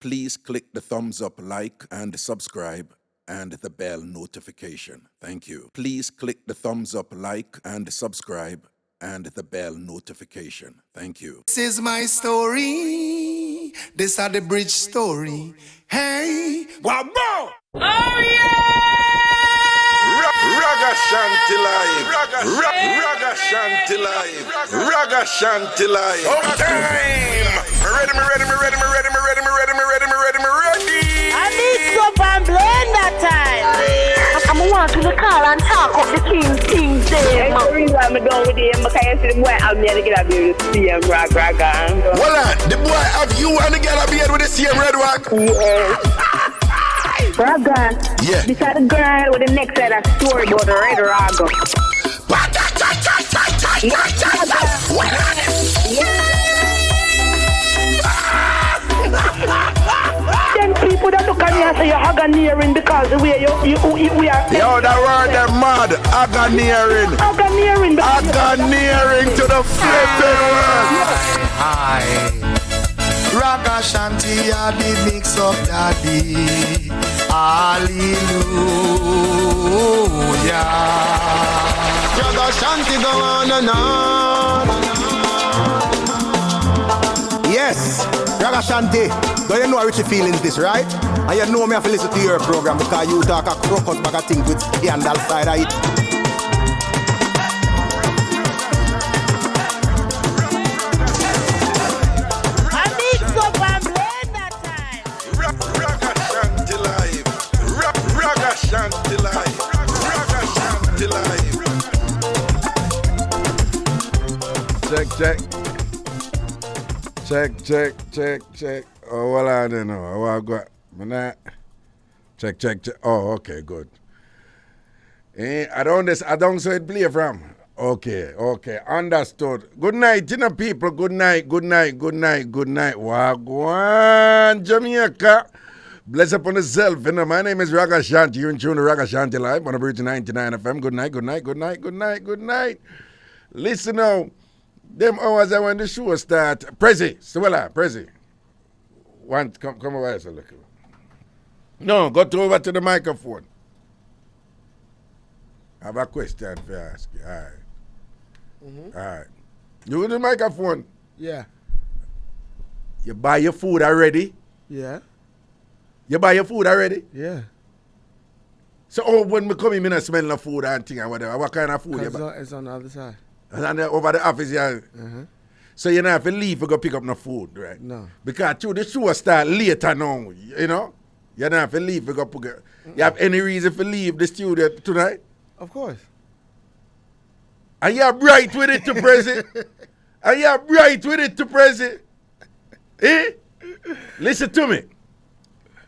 Please click the thumbs up, like, and subscribe, and the bell notification. Thank you. Please click the thumbs up, like, and subscribe, and the bell notification. Thank you. This is my story. This is the bridge story. Hey, wabo! Oh yeah! Ragashanti live. Ragashanti live. Ragashanti live. Time! Ready. I need some An Blenda time. I'm want to call and talk of the King there. The reason I'm done with him because I see the boy I'm here to get a beard with the same Raga. Hold on, the boy have you and the girl a beard with the same red rock? Raga. Yeah. This is the girl with the next side of story about the red Raga. Then people that look at me and say you're Haganiering because the way we are. Yo, that word them mad. Aganeering. Aganeering to the flipping world. Hi. Ragashanti, I did mix up daddy. Hallelujah. Ragashanti go on and on. Yes, Ragashanti, do you know how rich feelings this, right? And you know me have to listen to your program because you talk a crocus bag of things with scandal side of it. I need some An Blenda time. Ragashanti live. Ragashanti live. Ragashanti live. Check. Oh, well, I don't know. Oh, I got. Check. Oh, okay, good. I don't say it play from. Okay, understood. Good night, people. Good night. Wagwan, Jamaica. Bless upon yourself. My name is Ragashanti. You're in tune to Ragashanti Live on Liberated 99 FM. Good night. Listen now. Them hours when the show start. Prezi. Come over here, look. No, go over to the microphone. I have a question for you ask you. All right. All right. You with the microphone? Yeah. You buy your food already? Yeah. You buy your food already? Yeah. So when we come in, I smell the food and thing and whatever. What kind of food you buy? It's on the other side. And over the office, yeah. So you don't have to leave to go pick up no food, right? No. Because the show start later now, you know? You don't have to leave to go pick up. You have any reason to leave the studio tonight? Of course. And you're bright with it to Prezi. Eh? Listen to me.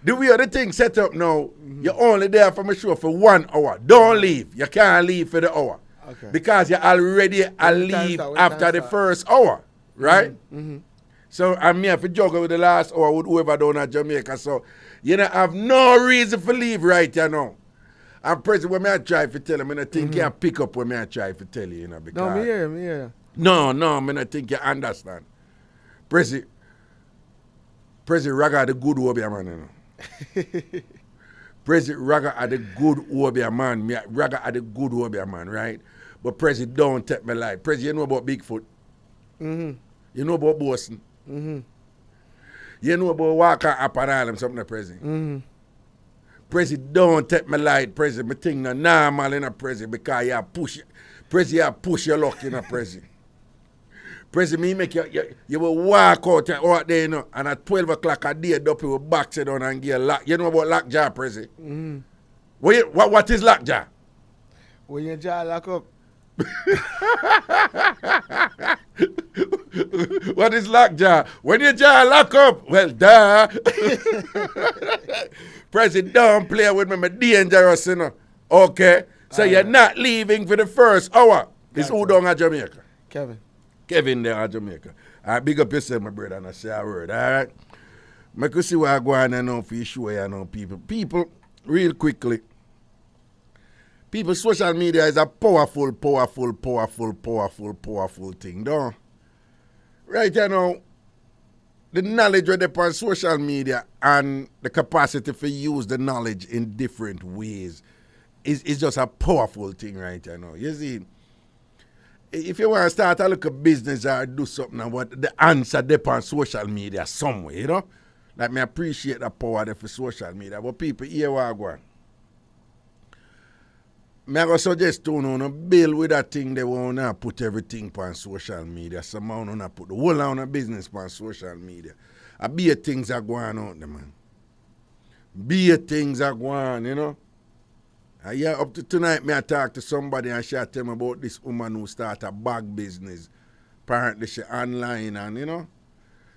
The way the thing set up now, you're only there for my show for 1 hour. Don't leave. You can't leave for the hour. Okay. Because you already leave after the first hour, right? So I'm here for juggle with the last hour with whoever down at Jamaica. So you don't have no reason for leave right here now. I'm present when I try to tell you, I think you pick up when I try to tell you, because No, me here. No, I think you understand. Prezi Raga the good Obia man, you know. Prezi Raga are the good Obia man. Raga are the good Obia man, right? But Prezi don't take my life. Prezi, you know about Bigfoot? You know about Boston? You know about Walker up and all them something, Prezi? Prezi don't take my light, Prezi. My thing not normal in a Prezi because you push your luck in a Prezi. Prezi, me make you will walk out there, you know, and at 12 o'clock a day, you will box it down and get a lock. You know about lockjaw, Prezi? What is lockjaw? When your jaw lock up. What is lockjaw? When your jaw lock up, well, duh. Prezi, don't play with me, I'm dangerous, you know. Okay? So you're not leaving for the first hour. It's who down at Jamaica? Kevin there at Jamaica. I big up yourself, my brother, and I say a word, all right? I could see what I go on and know for sure, you know, people. People, real quickly, people, social media is a powerful thing, don't? Right, you know, the knowledge right there on social media and the capacity to use the knowledge in different ways is just a powerful thing right now. You see, if you want to start a little business or do something, what the answer there on social media somewhere, you know? Like, me appreciate the power there for social media, but people here what go on. I go suggest to you build with that thing they want to put everything on social media. Some want to put the whole of the business on social media. Be things are going on there, man. Be things are going on, you know. Yeah, up to tonight, I talk to somebody and she tell me about this woman who start a bag business. Apparently she online and, you know,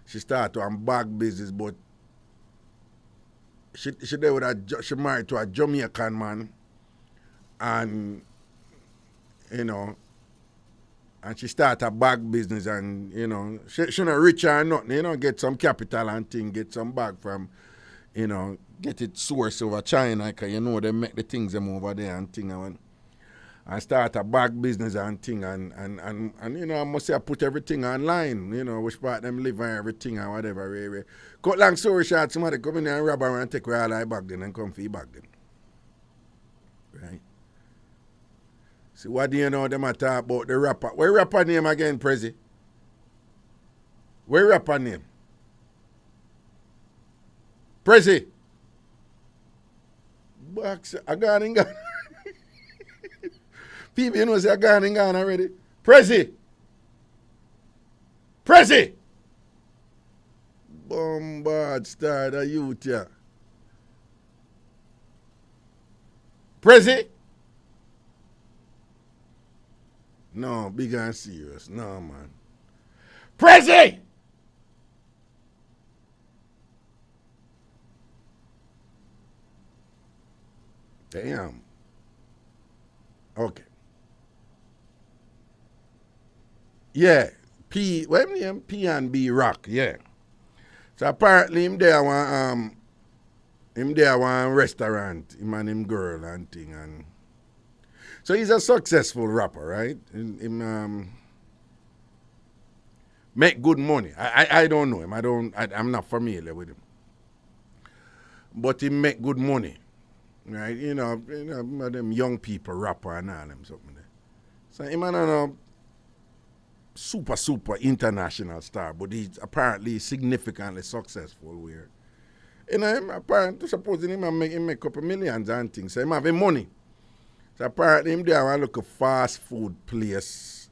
she start a bag business, but she there with she married to a Jamaican man. And, you know, and she start a bag business and, you know, she not rich or nothing, you know, get some capital and thing, get some bag from, you know, get it sourced over China, because, you know, they make the things them over there and thing. And start a bag business and thing. And you know, I must say I put everything online, you know, which part them live and everything and whatever. Really. Cut long story short, somebody come in there and rob her and take away all her bag then and come for your bag then. Right? See, what do you know them a talk about the rapper? Where rapper name again, Prezi? Where rapper name? Prezi? Box, I gone and gone. People, you know, say I gone and gone already. Prezi? Prezi? Bombard star, the youth, yeah. Prezi? No, big and serious. No, man. Prezi! Damn. Okay. Yeah. What name? P&B Rock, yeah. So apparently him there one restaurant, him and him girl and thing and so he's a successful rapper, right? Him make good money. I don't know him. I'm not familiar with him. But he make good money. Right? You know them young people rapper and all them something there. So him and a super international star, but he's apparently significantly successful where you know him apparently supposing him make a couple millions and things. So him having money. So apparently him there want to look a fast food place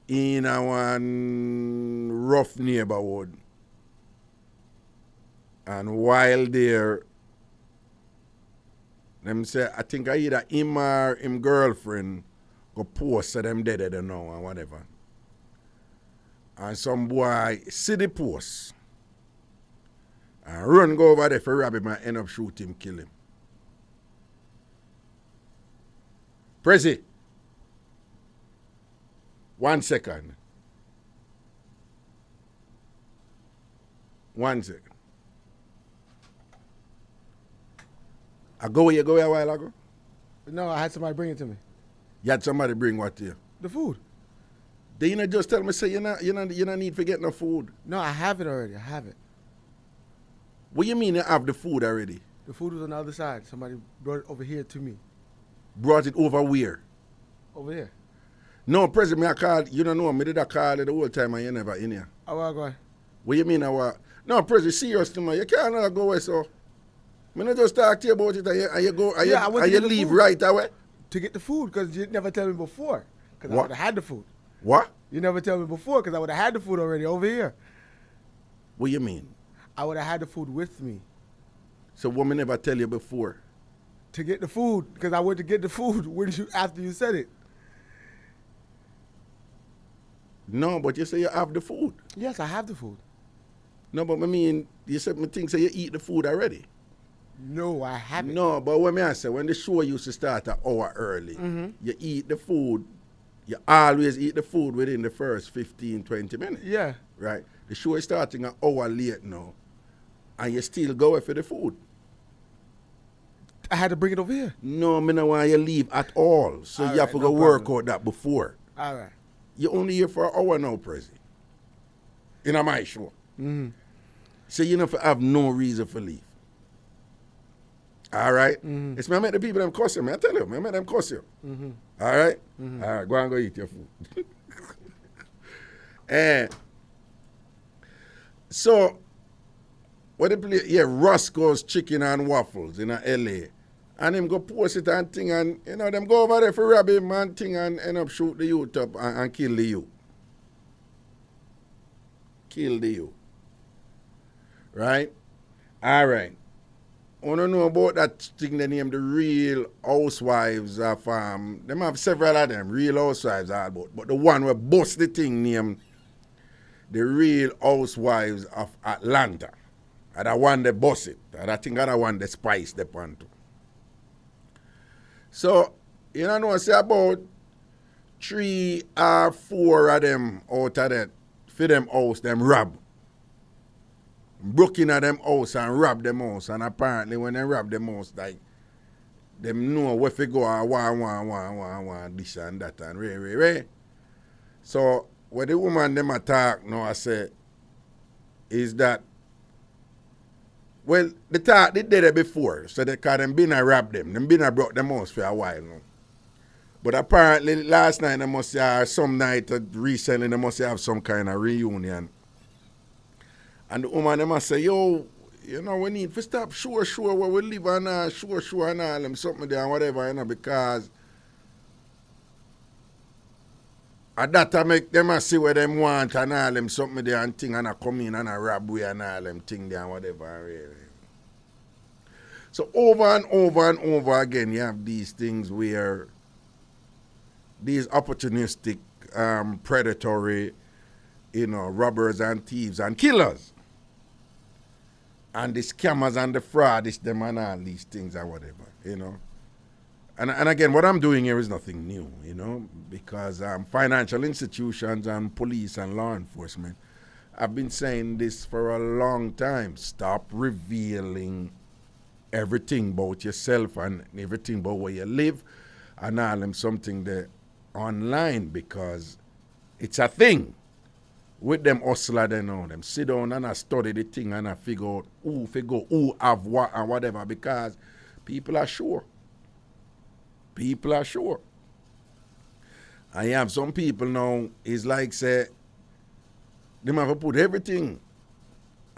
in a one rough neighborhood. And while there, them say, I think I either him or him girlfriend go post so them dead, I don't know, or whatever. And some boy see the post and run go over there for rob him and end up shoot him, kill him. Prezi, 1 second. 1 second. I go where you go a while ago? No, I had somebody bring it to me. You had somebody bring what to you? The food. They you know just tell me say you not need to get no food. No, I have it already. I have it. What you mean you have the food already? The food was on the other side. Somebody brought it over here to me. Brought it over where? Over here. No, President, I called, you don't know, I did a call the whole time and you never in here. Oh, well, go ahead. What you mean, no, President, seriously, man, you can't go away, so. I not just talk to you about it and you go, and you leave right away. To get the food, because you never tell me before. Because I What? would have had the food. What? You never tell me before, because I would have had the food already over here. What you mean? I would have had the food with me. So woman never tell you before? To get the food, because I went to get the food after you said it. No, but you say you have the food. Yes, I have the food. No, but I mean, you said me think say you eat the food already. No, I haven't. No, but what I say, when the show used to start an hour early, you eat the food, you always eat the food within the first 15, 20 minutes. Yeah. Right? The show is starting an hour late now, and you still go for the food. I had to bring it over here. No, I don't want you to leave at all. So All you have right, to no go work problem. out that before. All right. You're only here for an hour now, Prezi. In my show. So you know, if I have no reason for leave. All right? It's me, I make the people them cuss you, I tell you, I make them cuss you. All right? All right, go and go eat your food. And so, what they play, Roscoe's Chicken and Waffles in LA. And him go post it and thing, and you know, them go over there for rob him and thing and end up shoot the youth up and kill the youth. Kill the youth. Right? All right. I want to know about that thing they name the Real Housewives of, them have several of them, Real Housewives all about, but the one where bust the thing named the Real Housewives of Atlanta. And I want the boss it. And I think I want the spice the pan too. So, you know what I say about 3 or 4 of them out of that, for them house, them rob. Broke in at them house and rob them house. And apparently when they rob them house, like, them know where to go and want, this and that and ray. So, what the woman them attack now, I say, is that, well, the talk they did it before, so they call them been a rob them. Them been a brought them house for a while now. But apparently last night they must have, some night recently they must have some kind of reunion. And the woman they must say, yo, you know, we need to stop sure where we live and sure and all them something there and whatever, you know, because and that I make them see what them want and all them something there and thing and I come in and I rob we and all them thing there and whatever. Really. So over and over again you have these things where these opportunistic, predatory, you know, robbers and thieves and killers. And the scammers and the fraudists, them and all these things and whatever, you know. And again, what I'm doing here is nothing new, you know, because financial institutions and police and law enforcement, I've been saying this for a long time. Stop revealing everything about yourself and everything about where you live and all them something there online because it's a thing. With them hustler they know them. Sit down and I study the thing and I figure out who have what and whatever because people are sure. People are sure. And you have some people now, it's like say, they have to put everything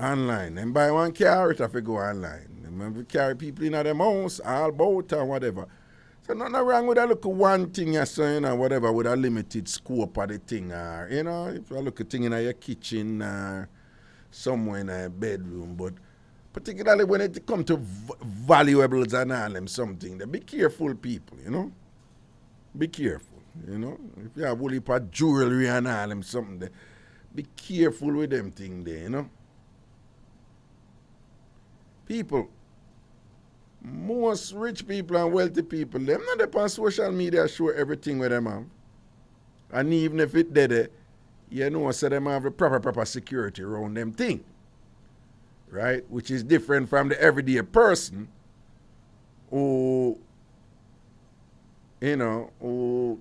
online. And buy one car, it have to go online. They have to carry people in them house, all boat and whatever. So nothing wrong with a look at one thing you say, you know, whatever, with a limited scope of the thing. Or, you know, if you look at thing in your kitchen or somewhere in a bedroom. But particularly when it comes to valuables and all them something, they be careful people, you know. Be careful, you know. If you have a whole heap of jewelry and all them something, they, be careful with them thing there, you know. People, most rich people and wealthy people, them not up on social media show everything with them have. And even if it did you know, so them have a proper security around them thing. Right? Which is different from the everyday person who, you know, who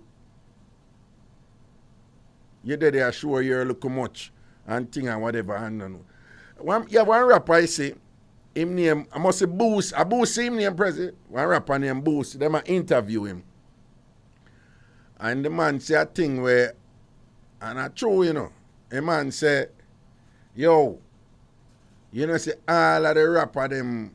you did they sure you're looking much and thing and whatever. And one rapper I say, him name, I must say Boost. I Boost him name president. One rapper named Boost. Them I interview him. And the man say a thing where, and I true, you know. The man say, yo, you know, say all of the rapper them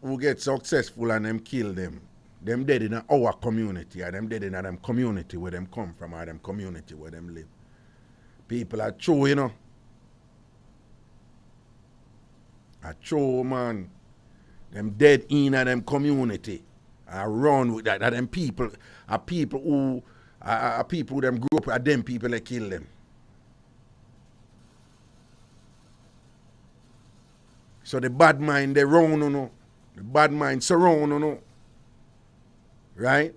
who get successful and them kill them dead in our community, or them dead in them community where them come from, or them community where them live. People are true, you know. A true man, them dead in them community, around with that. Them people are people who them grew up. Are them people that kill them. So the bad mind they round, you know. The bad mind surround, you know. Right?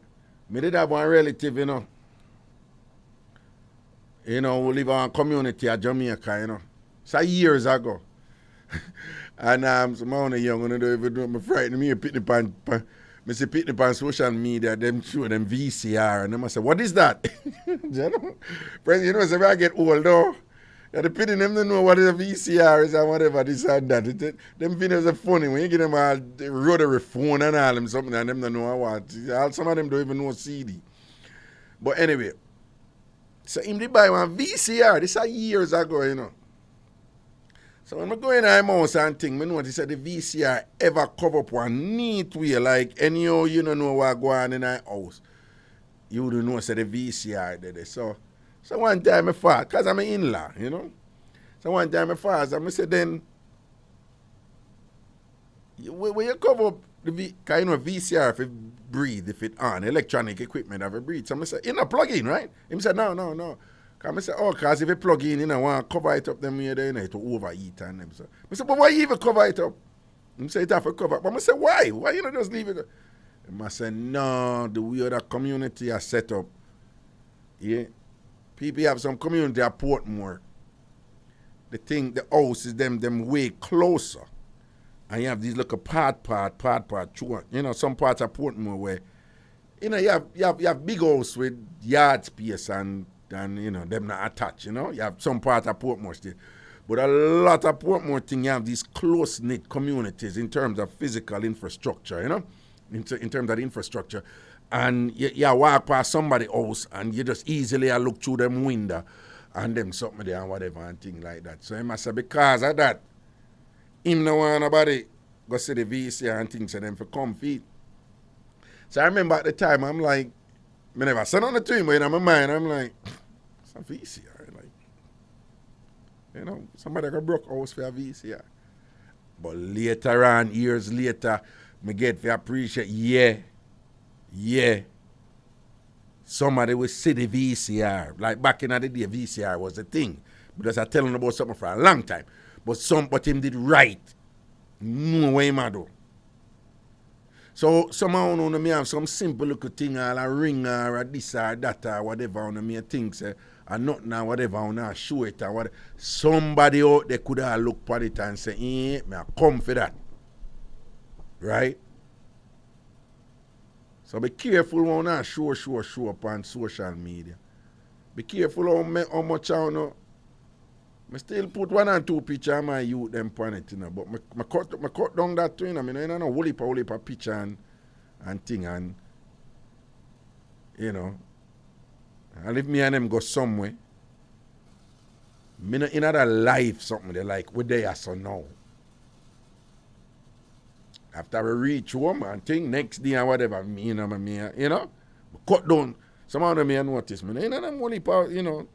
Me did have one relative, you know. You know, who live in a community at Jamaica, you know. So years ago. And some of the young one don't even do me frighten me pitney pan me see pitney pan social media, them show them VCR and them I say, what is that? You know? Friends, you know, so when I get old though, The pity them don't know what a VCR is and whatever this and that. Them videos are funny when you give them a rotary phone and all them something and them don't know what. Some of them don't even know CD. But anyway, so him did buy one VCR. This is years ago, you know. So when I go in my house and think, I notice that the VCR ever cover up one neat way, like anyhow you don't know what go on in our house. You don't know say the VCR there. So one time I fast, because I'm an in-law, you know. So one time I fast, and I said then, when you cover up the kind of VCR if it breathe, if it on, electronic equipment if it breathe. So I said, you know, plug in, right? He said, no. I said, because if you plug in, you know, want to cover it up, them way there, you know, to overheat and them. So I said, but why you even cover it up? He said, it have to cover. But I said, why? Why you not just leave it? And I said, no, the way the community are set up, yeah. People have some community at Portmore. They think the house is them way closer. And you have these little part, you know, some parts of Portmore where, you know, you have big house with yard space and you know, them not attached, you know. You have some part of Portmore still. But a lot of Portmore thing, you have these close-knit communities in terms of physical infrastructure, you know, in terms of the infrastructure. And you walk past somebody's house and you just easily look through them window and them something there and whatever and things like that. So he must say because of that, him no want nobody go see the VCR and things and them for come feed. So I remember at the time, I'm like, I never said nothing to him, but in my mind, I'm like, it's a VCR. Like, you know, somebody got broke house for a VCR. But later on, years later, I get to appreciate, yeah, somebody will see the VCR. Like back in the day, VCR was the thing. Because I tell him about something for a long time. But him did right. No way, do. So somehow on me have some simple little thing, or a ring or a this or that or whatever on me think say, or nothing or whatever on a show it or whatever. Somebody out there could have looked at it and say, me I come for that. Right? So be careful when I show up on social media. Be careful how much I know. I still put 1 or 2 pictures of my youth them on it, you know. But I cut down that too, you know. I mean, I don't know, whole heap picture and thing and, you know. And if me and them go somewhere, me not in other life something they like, we there so now. After we reach home and thing, next day or whatever, you know, cut down. Some of them may notice me. You know, them whole heap, you know,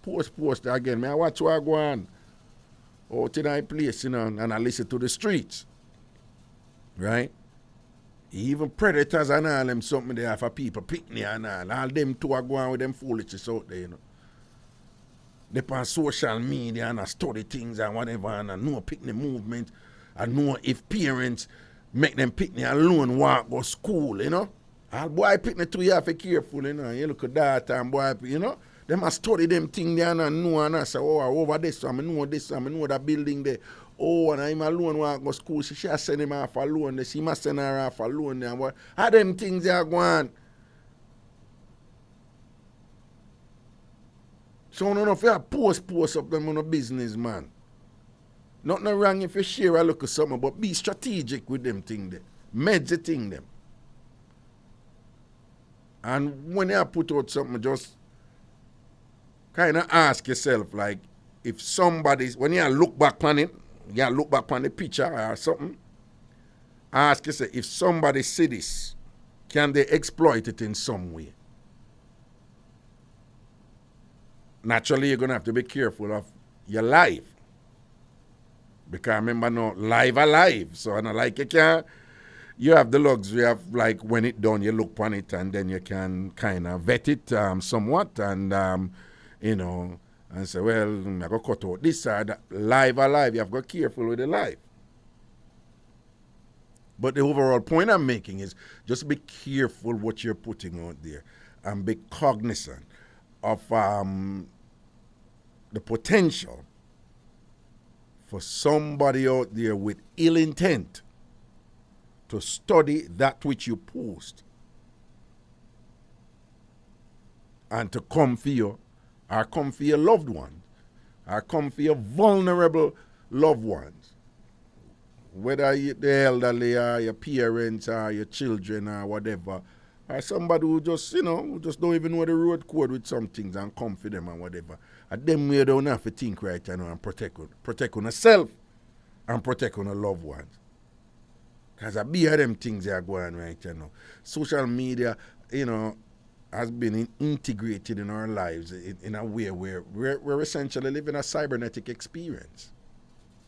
post again. I watch what I go on out in my place, you know, and I listen to the streets. Right? Even predators and all them something there for people, picnic and all them two are going with them foolishness out there, you know. They on social media and I study things and whatever and I know picnic movement. I know if parents make them picnic alone walk go school, you know. And boy picnic too, you have to be careful, you know. You look at that and boy, you know. They must study them things there and know and I say, oh, over this one, I know this one, I know that building there. Oh, and I'm alone when I go to school. She send him off alone. She must send her off alone. And what? How them things they are going? So, no, if you post up them on a business, man. Nothing wrong if you share a look at something, but be strategic with them things there. Meds the thing them. And when you put out something, just kind of ask yourself, like, if somebody's, when you look back on it, you look back on the picture or something, ask yourself, if somebody see this, can they exploit it in some way? Naturally, you're going to have to be careful of your life. Because remember now, live alive. So, and like you have the luxury of like when it done, you look on it and then you can kind of vet it somewhat and, you know, and say, well, I'm going to cut out this side. Live alive, you have to be careful with the life. But the overall point I'm making is just be careful what you're putting out there and be cognizant of the potential for somebody out there with ill intent to study that which you post and to come for you or come for your loved one or come for your vulnerable loved ones. Whether the elderly or your parents or your children or whatever, or somebody who just, who just don't even know the road code with some things and come for them and whatever. And them way don't have to think right now and protect on yourself and protect on your loved ones. Because a bit of them things are going right now. Social media, has been integrated in our lives in a way where we're essentially living a cybernetic experience.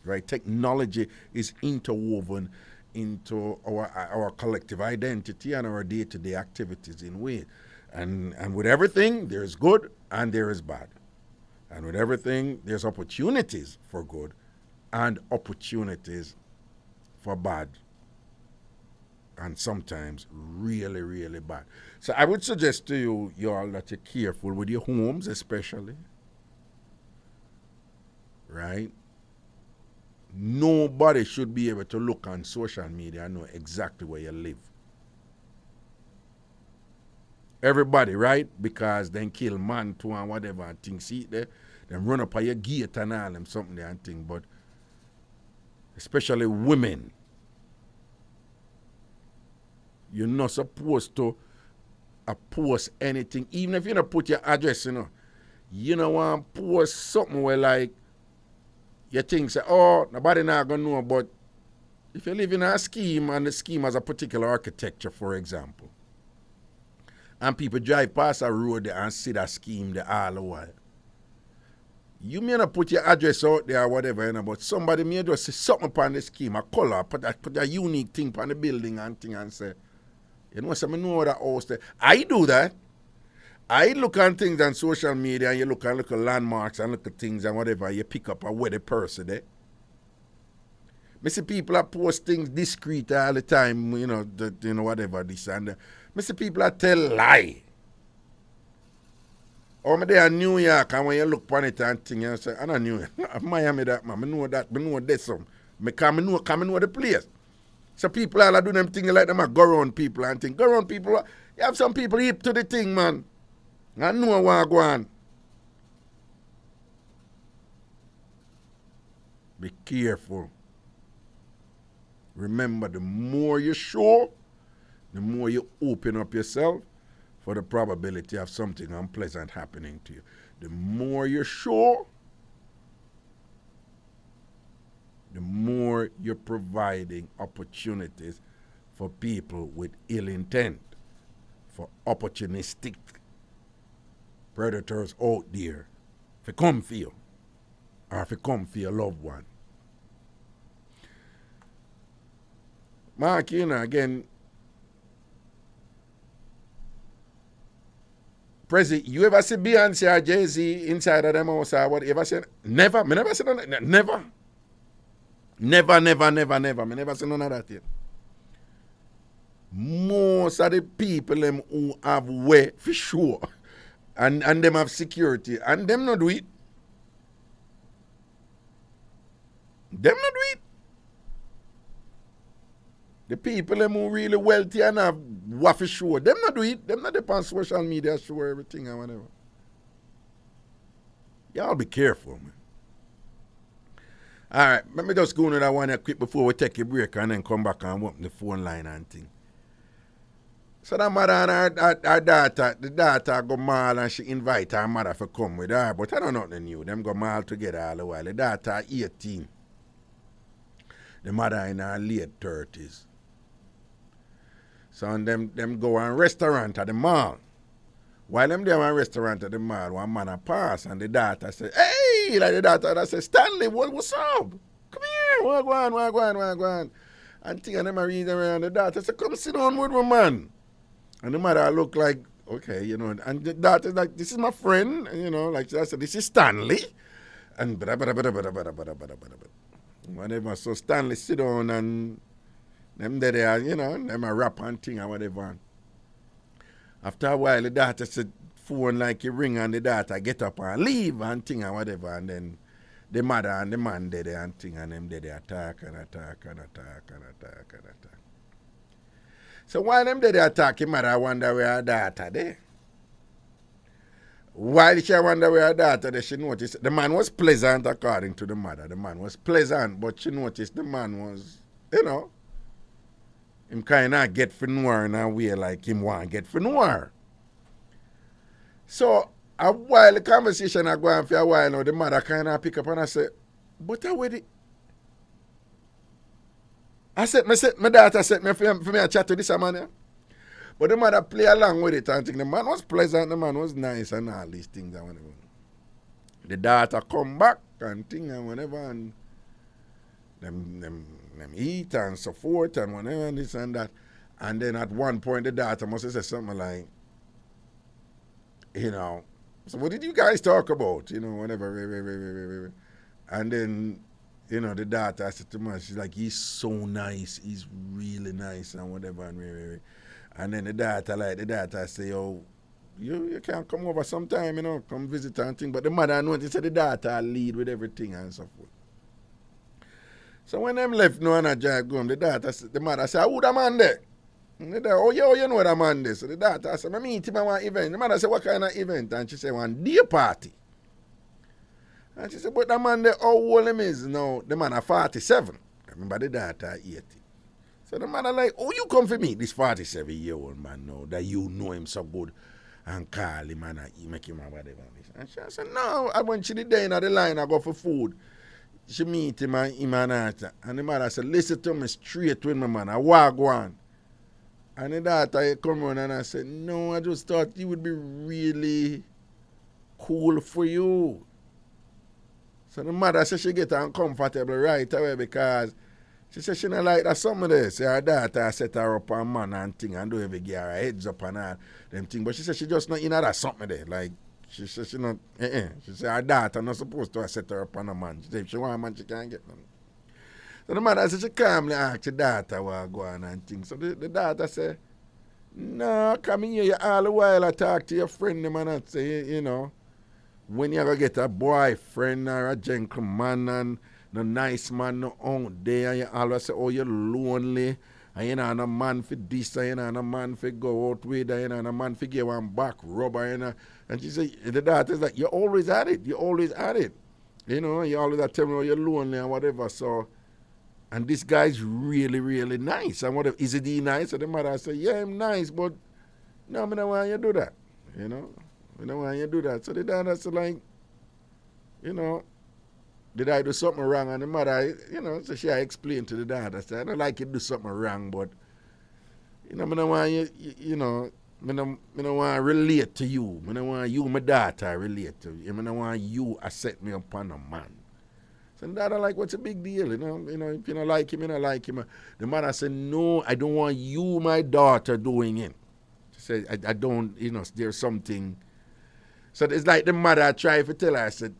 Right? Technology is interwoven into our collective identity and our day-to-day activities in ways. And with everything, there's good and there is bad. And with everything, there's opportunities for good and opportunities for bad. And sometimes really, really bad. So I would suggest to you all that you're careful with your homes especially. Right? Nobody should be able to look on social media and know exactly where you live. Everybody, right? Because then kill man too and whatever and things. See there, them run up at your gate and all them something there and thing. But especially women, you're not supposed to post anything, even if you don't put your address, you don't want to post something where like you think say, oh, nobody not gonna know, but if you live in a scheme and the scheme has a particular architecture, for example, and people drive past a road there and see that scheme there all the while, you may not put your address out there or whatever, but somebody may just say something upon the scheme, a color, put a unique thing upon the building and thing and say, so I know that house there. I do that. I look on things on social media and you look at landmarks and look at things and whatever, you pick up a wedding person there. I see people that post things discreet all the time, whatever this and that. I see people that tell lie. Or me there in New York and when you look upon it and thing, you say, I don't know, Miami that man, I know that, I know this some. I know the place. So people all do them things like them, go around people and things. Go around people, you have some people hip to the thing, man. I know what go on. Be careful. Remember, the more you show, the more you open up yourself for the probability of something unpleasant happening to you. The more you show, the more you're providing opportunities for people with ill intent, for opportunistic predators out there, if it come for you, or if it come for your loved one. Mark, again, Prezi, you ever see Beyonce or Jay-Z inside of them house or what? You ever seen? Never. Me never seen none of that. Never. Never. Me never seen none of that yet. Most of the people them who have way for sure and them have security and them not do it. Them not do it. The people them who really wealthy and have waffle show, them not do it. Them not depend on social media show everything and whatever. Y'all be careful, man. All right, let me just go into that one here quick before we take a break and then come back and open the phone line and thing. So that mother and her daughter, the daughter go mall and she invite her mother to come with her, but I don't know nothing new. Them go mall together all the while. The daughter 18. The mother in her late 30s. So and them go on restaurant at the mall. While them there on restaurant at the mall, one man a pass and the daughter say, hey, like the daughter that say, Stanley, what's up? Come here, what go on. And thing and them a read around the daughter say, come sit down with my man. And the mother look like, okay, and the daughter like, this is my friend, like I said, this is Stanley. And whatever. So Stanley sit down and them there, them a rap and thing and whatever. After a while, the daughter said, phone like you ring and the daughter get up and leave and thing and whatever. And then the mother and the man there and thing and them there attack. So while them there attack, the mother wonder where her daughter there. While she wonder where her daughter, she noticed the man was pleasant according to the mother. The man was pleasant, but she noticed the man was, him kind of get for noir in a way like him want to get for noir. So, a while the conversation I go on for a while now, the mother kind of pick up and I say, but I with it. My daughter said me for me a chat to this man here. But the mother play along with it and think the man was pleasant, the man was nice and all these things and whatever. The daughter come back and thing and whatever and them eat and so forth and whatever and this and that. And then at one point the daughter must have said something like, so what did you guys talk about? Whatever. And then, the daughter said to me, she's like, he's so nice, he's really nice and whatever and then the daughter say, oh, you can come over sometime, come visit and thing. But the mother noticed that the daughter lead with everything and so forth. So when them left no and I drive home, the mother said, who the man there? And the daughter, oh, you know the man there. So the daughter said, I meet him at one event. The mother said, what kind of event? And she said, one day party. And she said, but the man there, how old him is now? The man are 47. Remember the daughter 80. So the mother like, oh, you come for me, this 47-year-old man now, that you know him so good, and call him and make him and whatever. And she said, no, when she did there in the line, I go for food. She meet him and her. And the mother said, listen to me straight with my man, I walk on. And the daughter come around and I said, no, I just thought he would be really cool for you. So the mother said she get uncomfortable right away because she said she not like that some of this. Her daughter set her up on man and thing and do every give her heads up and all them thing. But she said she just not in that something there. Like she said she not She said her daughter not supposed to set her up on a man. She said if she want a man she can't get none. So the mother said she calmly asked her daughter what go on and thing. So the daughter said, no, come in here all the while I talk to your friend them and I say, when you ever get a boyfriend or a gentleman and no nice man no out there and you always say, oh, you're lonely and you know no man for this and you know no man for go out with and you know no man for give one back rubber and she said, the daughter's like, you always at it. You always are telling me oh, you're lonely and whatever. So, and this guy's really, really nice. And whatever, is he nice? And the mother said, yeah, I'm nice, but no, I don't want you to do that. I don't want you to do that. So the daughter said like, did I do something wrong? And the mother, so she explained to the daughter, said, I don't like you to do something wrong, but, I don't want you, I don't want to relate to you. I don't want you, my daughter, relate to you. I don't want you to set me upon a man. So the daughter like, what's a big deal? If you don't like him, you don't like him. The mother said, no, I don't want you, my daughter, doing it. She said, I don't, there's something. So it's like the mother tried to tell her, I said,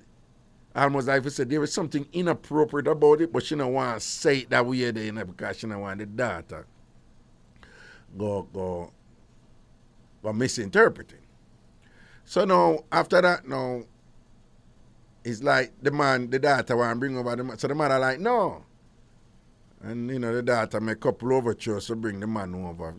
almost like I said, there was something inappropriate about it, but she don't want to say it that way there, because she don't want the daughter go misinterpreting. So now, after that, it's like the daughter want to bring over the man. So the mother like, no. And, the daughter make a couple overtures to bring the man over,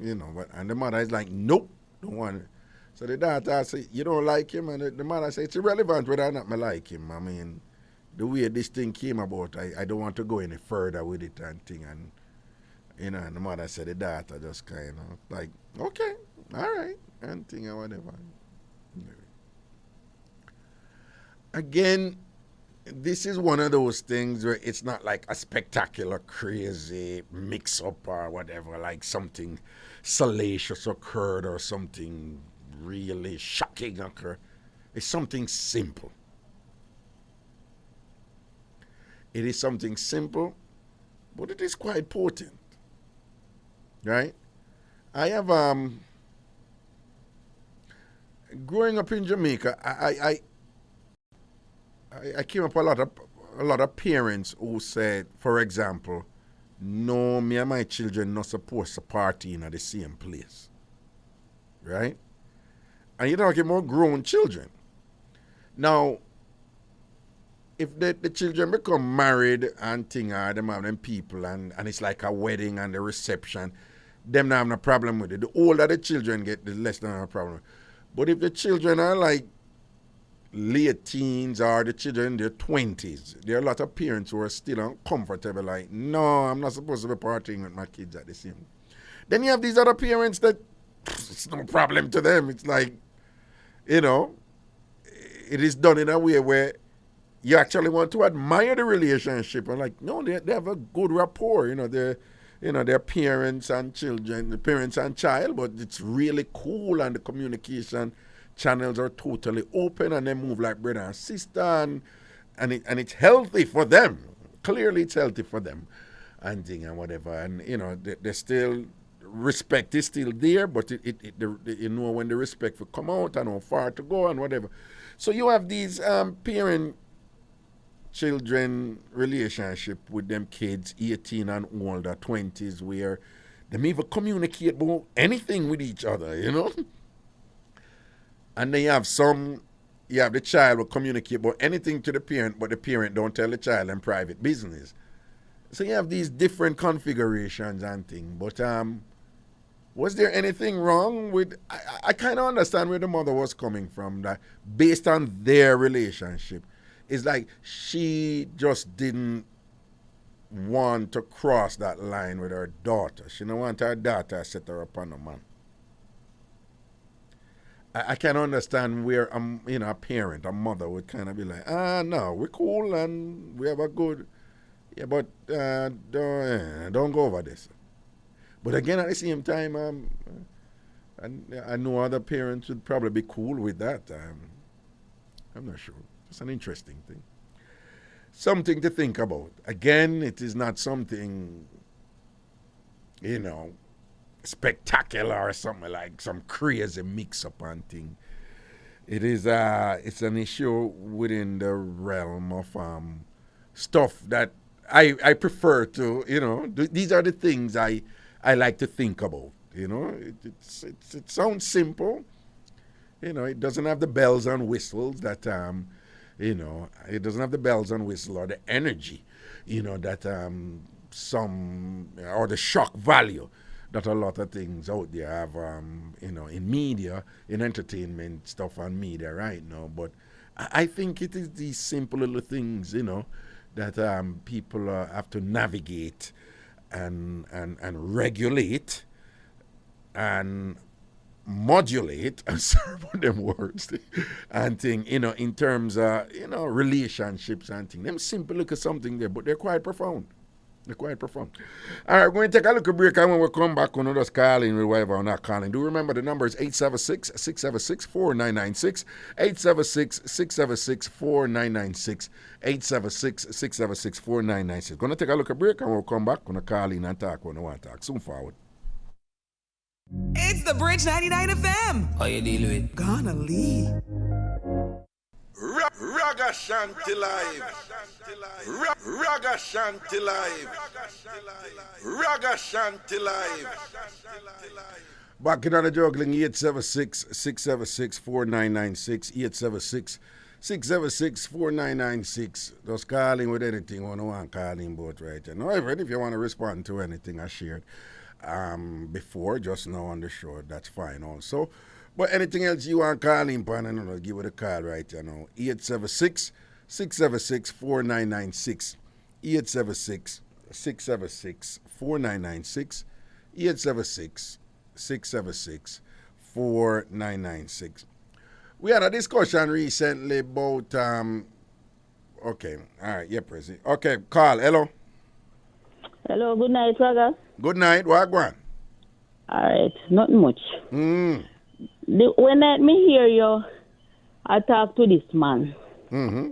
and the mother is like, nope, don't want it. So the daughter say, you don't like him? And the mother say, it's irrelevant whether or not I like him. I mean, the way this thing came about, I don't want to go any further with it and thing. And, and the mother said, the daughter just kind of like, okay, all right, and thing or whatever. Again, this is one of those things where it's not like a spectacular, crazy mix-up or whatever, like something salacious occurred or something really shocking occurred. It's something simple. It is something simple, but it is quite potent. Right? I have growing up in Jamaica, I came up a lot of parents who said, for example, no, me and my children not supposed to party in the same place. Right? And you're talking about grown children. Now, if the children become married and thing, or them have them people and it's like a wedding and the reception, them not have no problem with it. The older the children get, the less they have a problem. But if the children are like late teens or the children in their 20s, there are a lot of parents who are still uncomfortable, like, no, I'm not supposed to be partying with my kids at the same. Then you have these other parents that it's no problem to them. It's like, you know, it is done in a way where you actually want to admire the relationship. And like, no, they have a good rapport. They're parents and children, the parents and child, but it's really cool, and the communication channels are totally open, and they move like brother and sister, and it's healthy for them. Clearly, it's healthy for them, and thing and whatever. And they still respect is still there, but when the respect will come out and how far to go and whatever. So you have these parent-children relationship with them kids, 18 and older, 20s, where they may even communicate about anything with each other, And then you have the child will communicate about anything to the parent, but the parent don't tell the child in private business. So you have these different configurations and things. But was there anything wrong with... I kind of understand where the mother was coming from, that based on their relationship, it's like she just didn't want to cross that line with her daughter. She didn't want her daughter to set her up on a man. I can understand where a parent, a mother would kind of be like, no, we're cool and we have a good, but don't go over this. But again, at the same time, I know other parents would probably be cool with that. I'm not sure. It's an interesting thing. Something to think about. Again, it is not something, spectacular or something like some crazy mix-up and thing. It is it's an issue within the realm of stuff that I prefer to, these are the things I like to think about, it sounds simple, it doesn't have the bells and whistles that it doesn't have the bells and whistles or the energy, that or the shock value that a lot of things out there have, in media, in entertainment stuff and media right now. But I think it is these simple little things, that people have to navigate and regulate and modulate, and serve on them words, and thing, in terms of, relationships and things. Them simple look at something there, but they're quite profound. All right, we're going to take a little break, and when we come back, we'll just call in with whatever we're not calling. Do remember the number is 876-676-4996, 876-676-4996, 876-676-4996. Going to take a little break, and we'll come back, we're going to call in and talk when we want to talk. Soon forward. It's the Bridge 99 FM. How you deal with? Gonna leave. Ragashanti live. Ragashanti live. Ragashanti live. Back in on the juggling, 876-676-4996, 876-676-4996. Just calling with anything on one calling boat right now. Even if you want to respond to anything I shared before, just now on the show, that's fine also. But anything else you want calling upon, I'll give it a call right now. 876-676-4996. 876-676-4996. 876-676-4996. We had a discussion recently about okay, all right, yeah, President. Okay, Carl, hello. Hello, good night, Raga. Good night, what going? All right, not much. When me hear you, I talk to this man. Mm-hmm.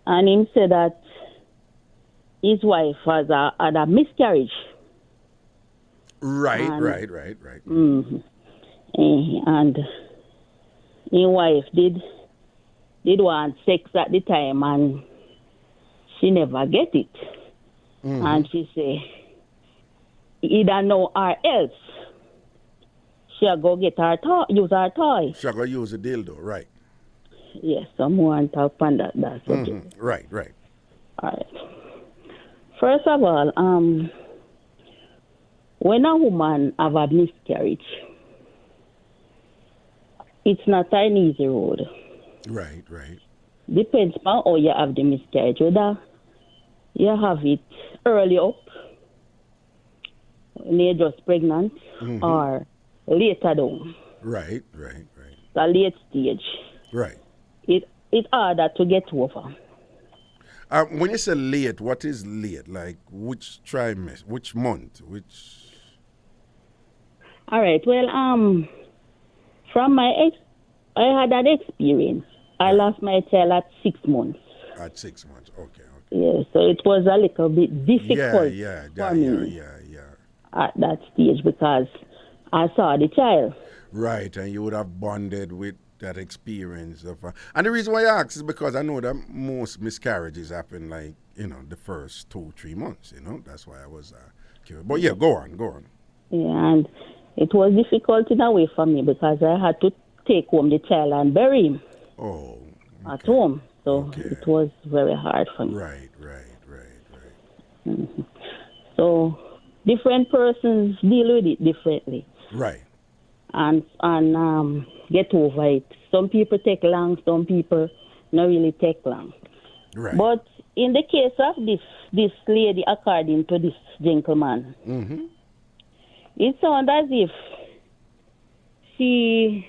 And him said that his wife had a miscarriage. Right. Mm-hmm. And his wife did want sex at the time, and she never get it. Mm-hmm. And she say, either no or else. She'll go get her toy, use her toy. She'll go use a dildo, right. Yes, someone talk on that. That's okay. Mm-hmm. Right. All right. First of all, when a woman have a miscarriage, it's not an easy road. Right, right. Depends on how you have the miscarriage. Whether you have it early up, when you're just pregnant, or later down, Right, right, right. the late stage. Right. It's harder to get over. When you say late, what is late? Like which trimester, which month, which? All right. Well, from I had an experience. I lost my child at 6 months. At 6 months, okay. Yeah, so it was a little bit difficult for me at that stage because I saw the child. Right, and you would have bonded with that experience of, and the reason why I ask is because I know that most miscarriages happen like the first 2-3 months. That's why I was curious. But yeah, go on. Yeah, and it was difficult in a way for me because I had to take home the child and bury him. Oh. Okay. At home, so it was very hard for me. Right. Mm-hmm. So different persons deal with it differently. Right. And get over it. Some people take long, some people not really take long. Right. But in the case of this lady, according to this gentleman, it sounds as if she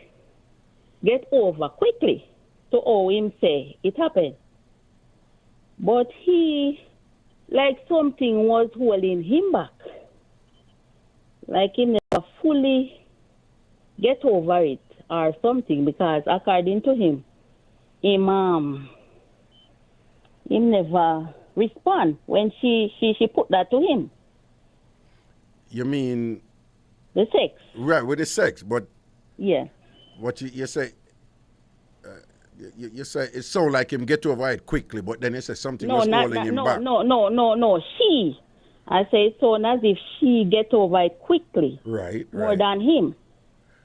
get over quickly to how him say it happened. But he, like something was holding him back. Like he never fully get over it or something, because according to him never respond when she put that to him. You mean the sex? Right, with the sex, but yeah. What you say? You say it sounds like him get over it quickly, but then you say something was holding him back. No. She, I say it sounds as if she get over it quickly. Right. More than him.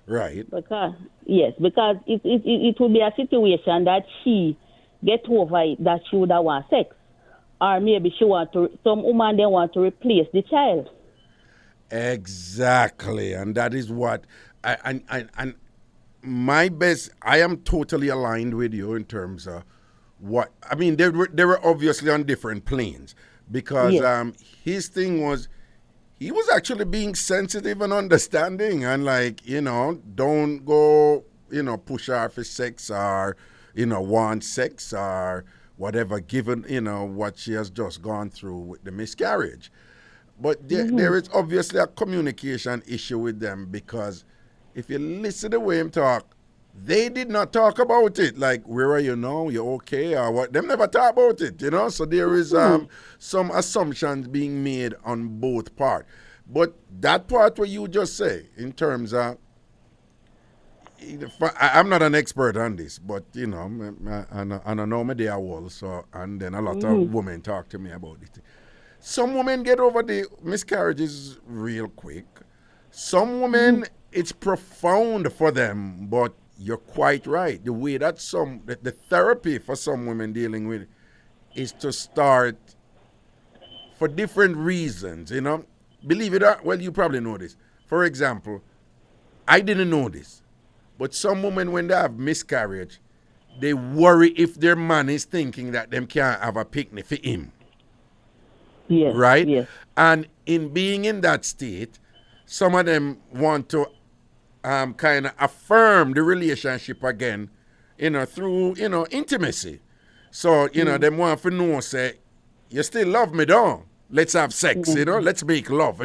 Right. Because it would be a situation that she get over it, that she would have want sex, or maybe some woman they want to replace the child. Exactly, and that is what and my best. I am totally aligned with you in terms of what I mean. They were obviously on different planes because his thing was. He was actually being sensitive and understanding and don't go, push her for sex or, want sex or whatever, given, what she has just gone through with the miscarriage. But there is obviously a communication issue with them because if you listen to the way him talk, they did not talk about it. Like, where are you now? You okay? Or what? Them never talk about it, So there is some assumptions being made on both parts. But that part where you just say, in terms of, I'm not an expert on this, but, I know me there well, so, and then a lot of women talk to me about it. Some women get over the miscarriages real quick. Some women, it's profound for them, but you're quite right. The way that the therapy for some women dealing with it is to start for different reasons, Believe it or well, you probably know this. For example, I didn't know this, but some women, when they have miscarriage, they worry if their man is thinking that them can't have a picnic for him. Yes. Right? Yes. And in being in that state, some of them want to kind of affirm the relationship again, through, intimacy. So, them want to know, say, you still love me, don't? Let's have sex, let's make love,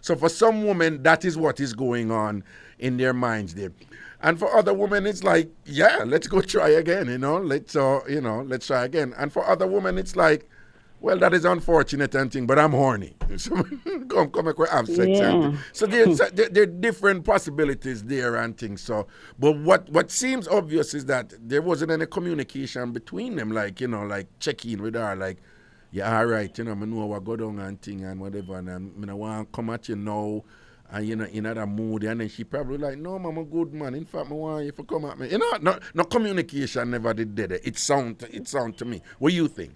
So for some women, that is what is going on in their minds there. And for other women, it's like, yeah, let's go try again, let's try again. And for other women, it's like, well, that is unfortunate and thing, but I'm horny. So come have sex. Yeah. So there are different possibilities there and things. So, but what seems obvious is that there wasn't any communication between them, like check in with her, like, yeah, all right, I know what go down and thing and whatever, and I want to come at you now, and in that mood, and then she probably like, no, I'm a good man. In fact, I want you to come at me. No communication never did it. It sound to me. What do you think?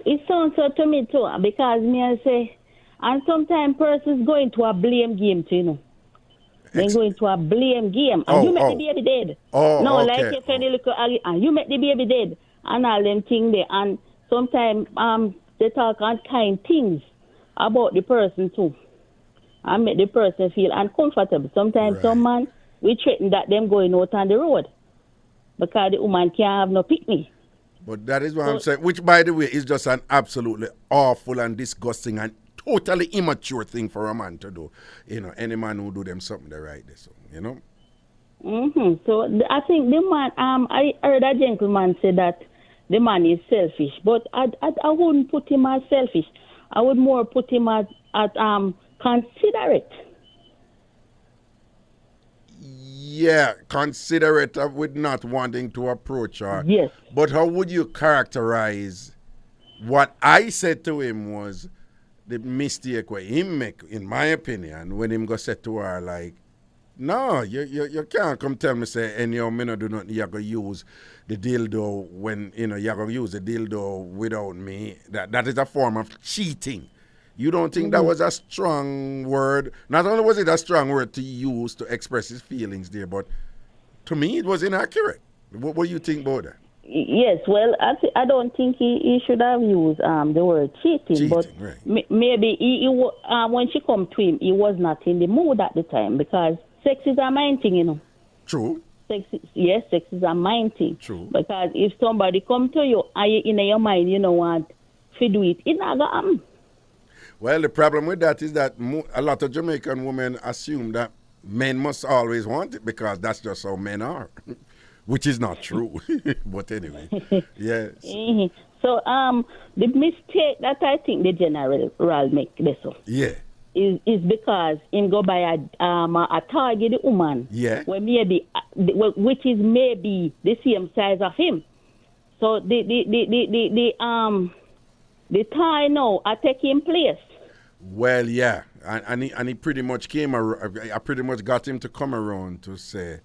It sounds so to me too, because me I say, and sometimes persons go into a blame game too, Then go into a blame game. And you make the baby dead. No, like if any little and you make the baby dead. And all them things there. And sometimes they talk unkind things about the person too. And make the person feel uncomfortable. Sometimes some man, we threaten that them going out on the road. Because the woman can't have no picnic. But that is what I'm saying. Which, by the way, is just an absolutely awful and disgusting and totally immature thing for a man to do. You know, any man who do them something, they right there. So, you know. So I think the man. I heard a gentleman say that the man is selfish, but I wouldn't put him as selfish. I would more put him as considerate. Yeah, considerate with not wanting to approach her. Yes. But how would you characterize what I said to him was the mistake where him make, in my opinion, when him go say to her like, no, you can't come tell me say anyhow me no do nothing, you go use the dildo when you go use the dildo without me. That is a form of cheating. You don't think that was a strong word? Not only was it a strong word to use to express his feelings there, but to me it was inaccurate. What do you think about that? Yes, well, I don't think he should have used the word cheating, but right. Maybe he when she come to him, he was not in the mood at the time because sex is a mind thing, you know. True. Sex is a mind thing. True. Because if somebody come to you and you, in your mind, you know, want to do it, it's not going to. Well, the problem with that is that a lot of Jamaican women assume that men must always want it because that's just how men are, which is not true. But anyway, yes. So the mistake that I think the general make this is because him go by a target woman, where maybe which is maybe the same size of him. So the tie now are taking place. Well, yeah, and he pretty much came around. I pretty much got him to come around to say,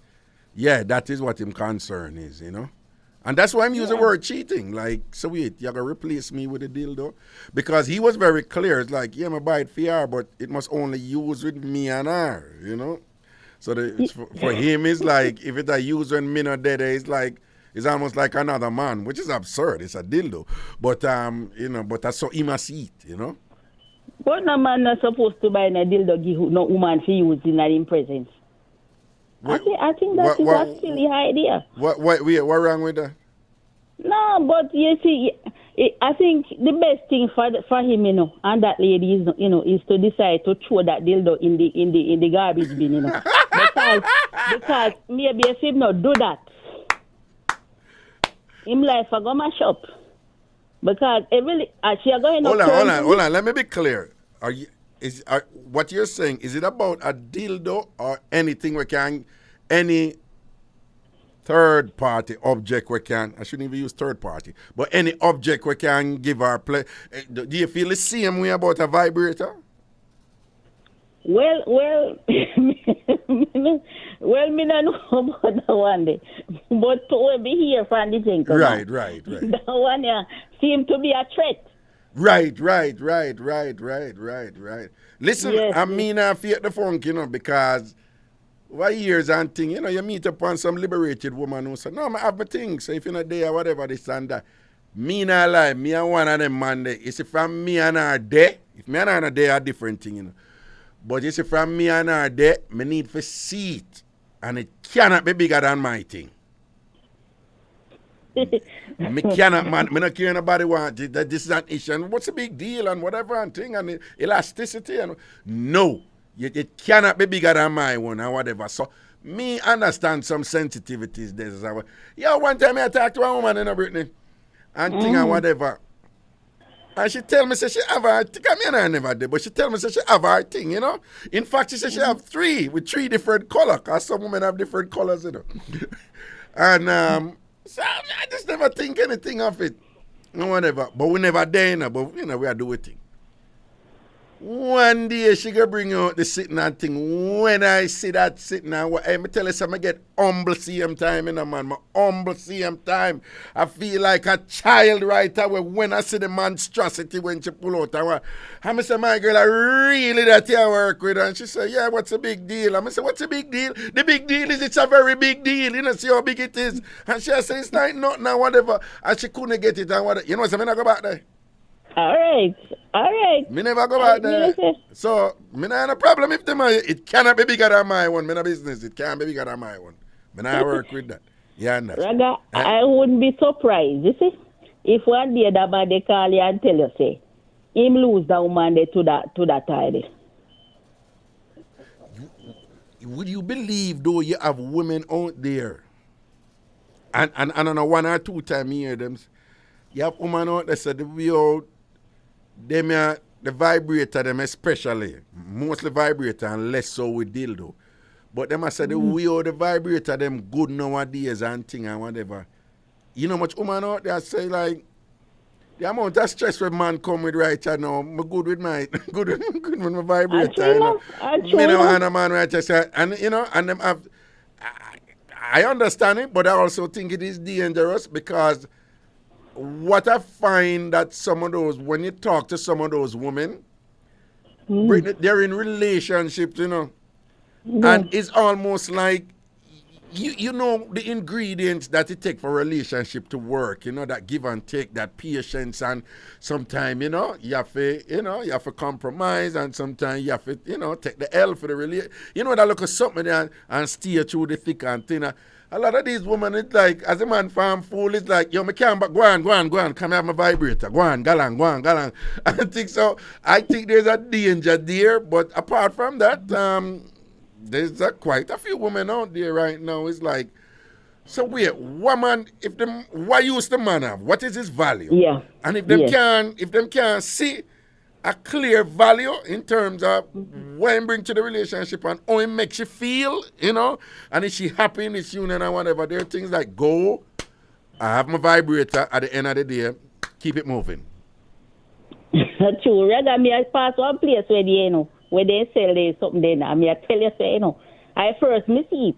yeah, that is what him concern is, you know. And that's why I'm using the word cheating. Like, so wait, you're going to replace me with a dildo? Because he was very clear. It's like, yeah, I buy it for her, but it must only use with me and her, you know. So for him, it's like, if it's a use when me not dead, it's like, it's almost like another man, which is absurd. It's a dildo. But, you know, but that's so he must eat, you know. But no man not supposed to buy a dildo give no woman for use in her presence. I think that is a silly idea. What wrong with that? No, but you see, I think the best thing for him, you know, and that lady is, you know, is to decide to throw that dildo in the garbage bin, you know, because maybe if him not do that, him life a go mash up. Because it really, she are going. Hold on. Let me be clear. What you're saying, is it about a dildo or anything any third party object we can? I shouldn't even use third party, but any object we can give her play. Do you feel the same way about a vibrator? Well, me don't know about that one day, but to be here from the thing. Right. That one seem to be a threat. Right. Listen, yes, I mean, I fear the funk, you know, because over years and thing, you know, you meet upon some liberated woman who say, no, I have my things, so if you're not there or whatever, this and that. Me not lie, me and one of them man there. You see, from me and her there, if me and her not there, a different thing, you know. But you see, from me and her there, me need for see it. And it cannot be bigger than my thing. Me cannot, man. Me not care nobody want it, that this is an issue. And what's the big deal and whatever and thing and elasticity and no. It cannot be bigger than my one and whatever. So me understand some sensitivities there. Yeah, one time I talked to a woman in Brittany and thing and whatever. And she tell me, say she have her thing. I mean, I never did, but she tell me, say she have her thing, you know. In fact, she said she have three with three different colors, because some women have different colors, you know. And so I just never think anything of it, or whatever. But we never there, you know, but, you know, we are doing thing. One day she gonna bring out the sitting and thing. When I see that sitting and what I tell you something, I get humble same time, you know, man. My humble same time. I feel like a child right away when I see the monstrosity when she pull out. I say, my girl, I really that you work with her. And she say, yeah, what's the big deal? I say, what's the big deal? The big deal is it's a very big deal. You know, see how big it is. And she say, it's like nothing and whatever. And she couldn't get it and whatever. You know what I mean? I go back there. All right. Me never go back there. So, me not have a problem if it cannot be bigger than my one. Me no business. It can't be bigger than my one. Me not work with that. You understand? Raga, I wouldn't be surprised, you see, if one day that man they call you and tell you, say, him lose that woman there to that tidy. Would you believe, though, you have women out there, and on a 1 or 2 time you hear them, you have women out there say, them the vibrator, them especially, mostly vibrator and less so with dildo. But them I say the way how the vibrator, them good nowadays and thing and whatever. You know much woman out there say like, the amount of stress when man come with right now, I'm good with my good with my vibrator. You know. Me no want a man right there, and you know, and them have. I understand it, but I also think it is dangerous because what I find that some of those, when you talk to some of those women, they're in relationships, you know, and it's almost like you know the ingredients that it take for a relationship to work, you know, that give and take, that patience, and sometimes, you know, you have to compromise, and sometimes you have to, you know, take the L for the relationship. You know, that look at something there and steer through the thick and thin. A lot of these women, it's like, as a man farm fool, it's like, yo, me can't, but go on, come have my vibrator, go on, galang. I think so. I think there's a danger there, but apart from that, there's quite a few women out there right now. It's like, so wait, woman, what use the man have? What is his value? Yeah. And if them can't see a clear value in terms of what he bring to the relationship and how it makes you feel, you know, and is she happy in this union and whatever, there are things like, go, I have my vibrator at the end of the day, keep it moving. True. Rather, me I pass one place where they, you know, where they sell there something there now. I tell you, say, you know, I first miss it.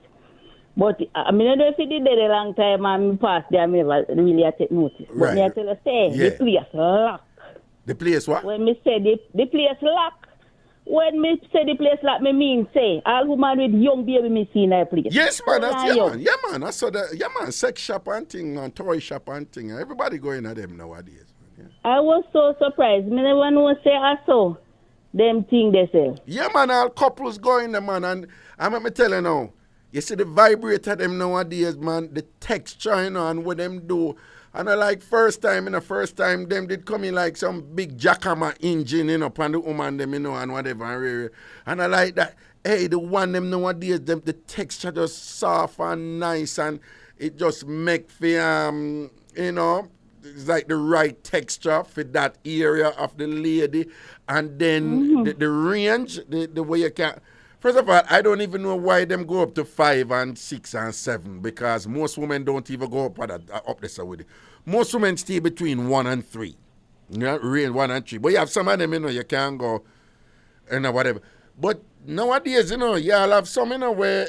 But I mean, I don't know if it did there a long time and pass there, I never really take notice. But right. me I tell you, say, the place lock. The place what? When me say the place lock. When me say the place lock, me mean say, all woman with young baby me see in that place. Yes, man, yeah, man. I saw that, yeah, man, sex shop and thing, and toy shop and thing. Everybody going at them nowadays. Yeah. I was so surprised. Me never know say I saw them thing they sell. Yeah, man, all couples going there, man, and I'm me tell you now, you see the vibrator them nowadays, man, the texture, you know, and what them do. And I like first time, them did come in like some big jackhammer engine, you know, upon the woman, them, you know, and whatever. And I like that, hey, the one them nowadays, them, the texture just soft and nice, and it just make for, you know, it's like the right texture for that area of the lady. And then the range, the way you can. First of all, I don't even know why them go up to 5 and 6 and 7, because most women don't even go up this with it. Most women stay between 1 and 3. You know, range 1 and 3. But you have some of them, you know, you can't go, you know, whatever. But nowadays, you know, y'all have some, you know, where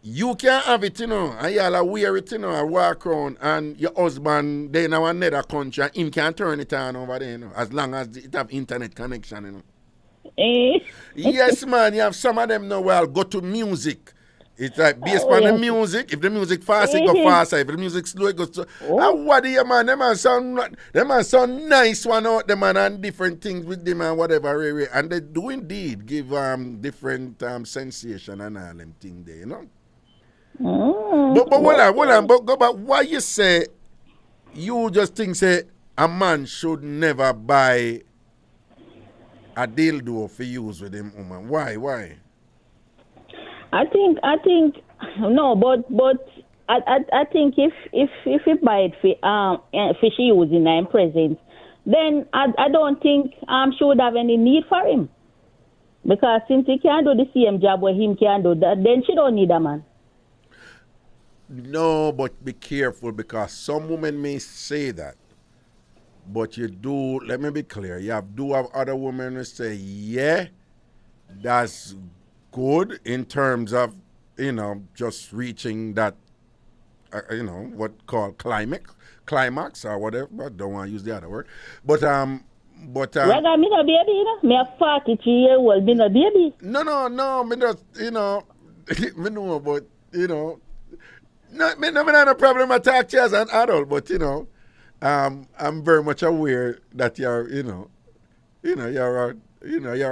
you can't have it, you know, and y'all wear it, you know, and walk around, and your husband, they in another country, and him can't turn it on over there, you know, as long as it have internet connection, you know. Yes, man, you have some of them now where I'll go to music. It's like based on the music. If the music fast, it go faster. If the music slow, it goes slow. And what do you, man? Them man sound nice one out them, man, and different things with them and whatever. And they do indeed give different sensation and all them things there, you know. But hold on. But go back. Why you say you just think say a man should never buy a dildo for use with him woman? Why? I think no, but I think if he buy it for she using in presence, then I don't think she would have any need for him, because since he can't do the same job where him can do that, then she don't need a man. No, but be careful, because some women may say that, But you do, let me be clear, do have other women who say, yeah, that's good in terms of, just reaching that, what called climax or whatever. I don't want to use the other word. But Raga, me no baby, Me a 43-year-old, me no baby. No, me just, me know, but, no, me not a problem at talk to you as an adult, but, I'm very much aware that you're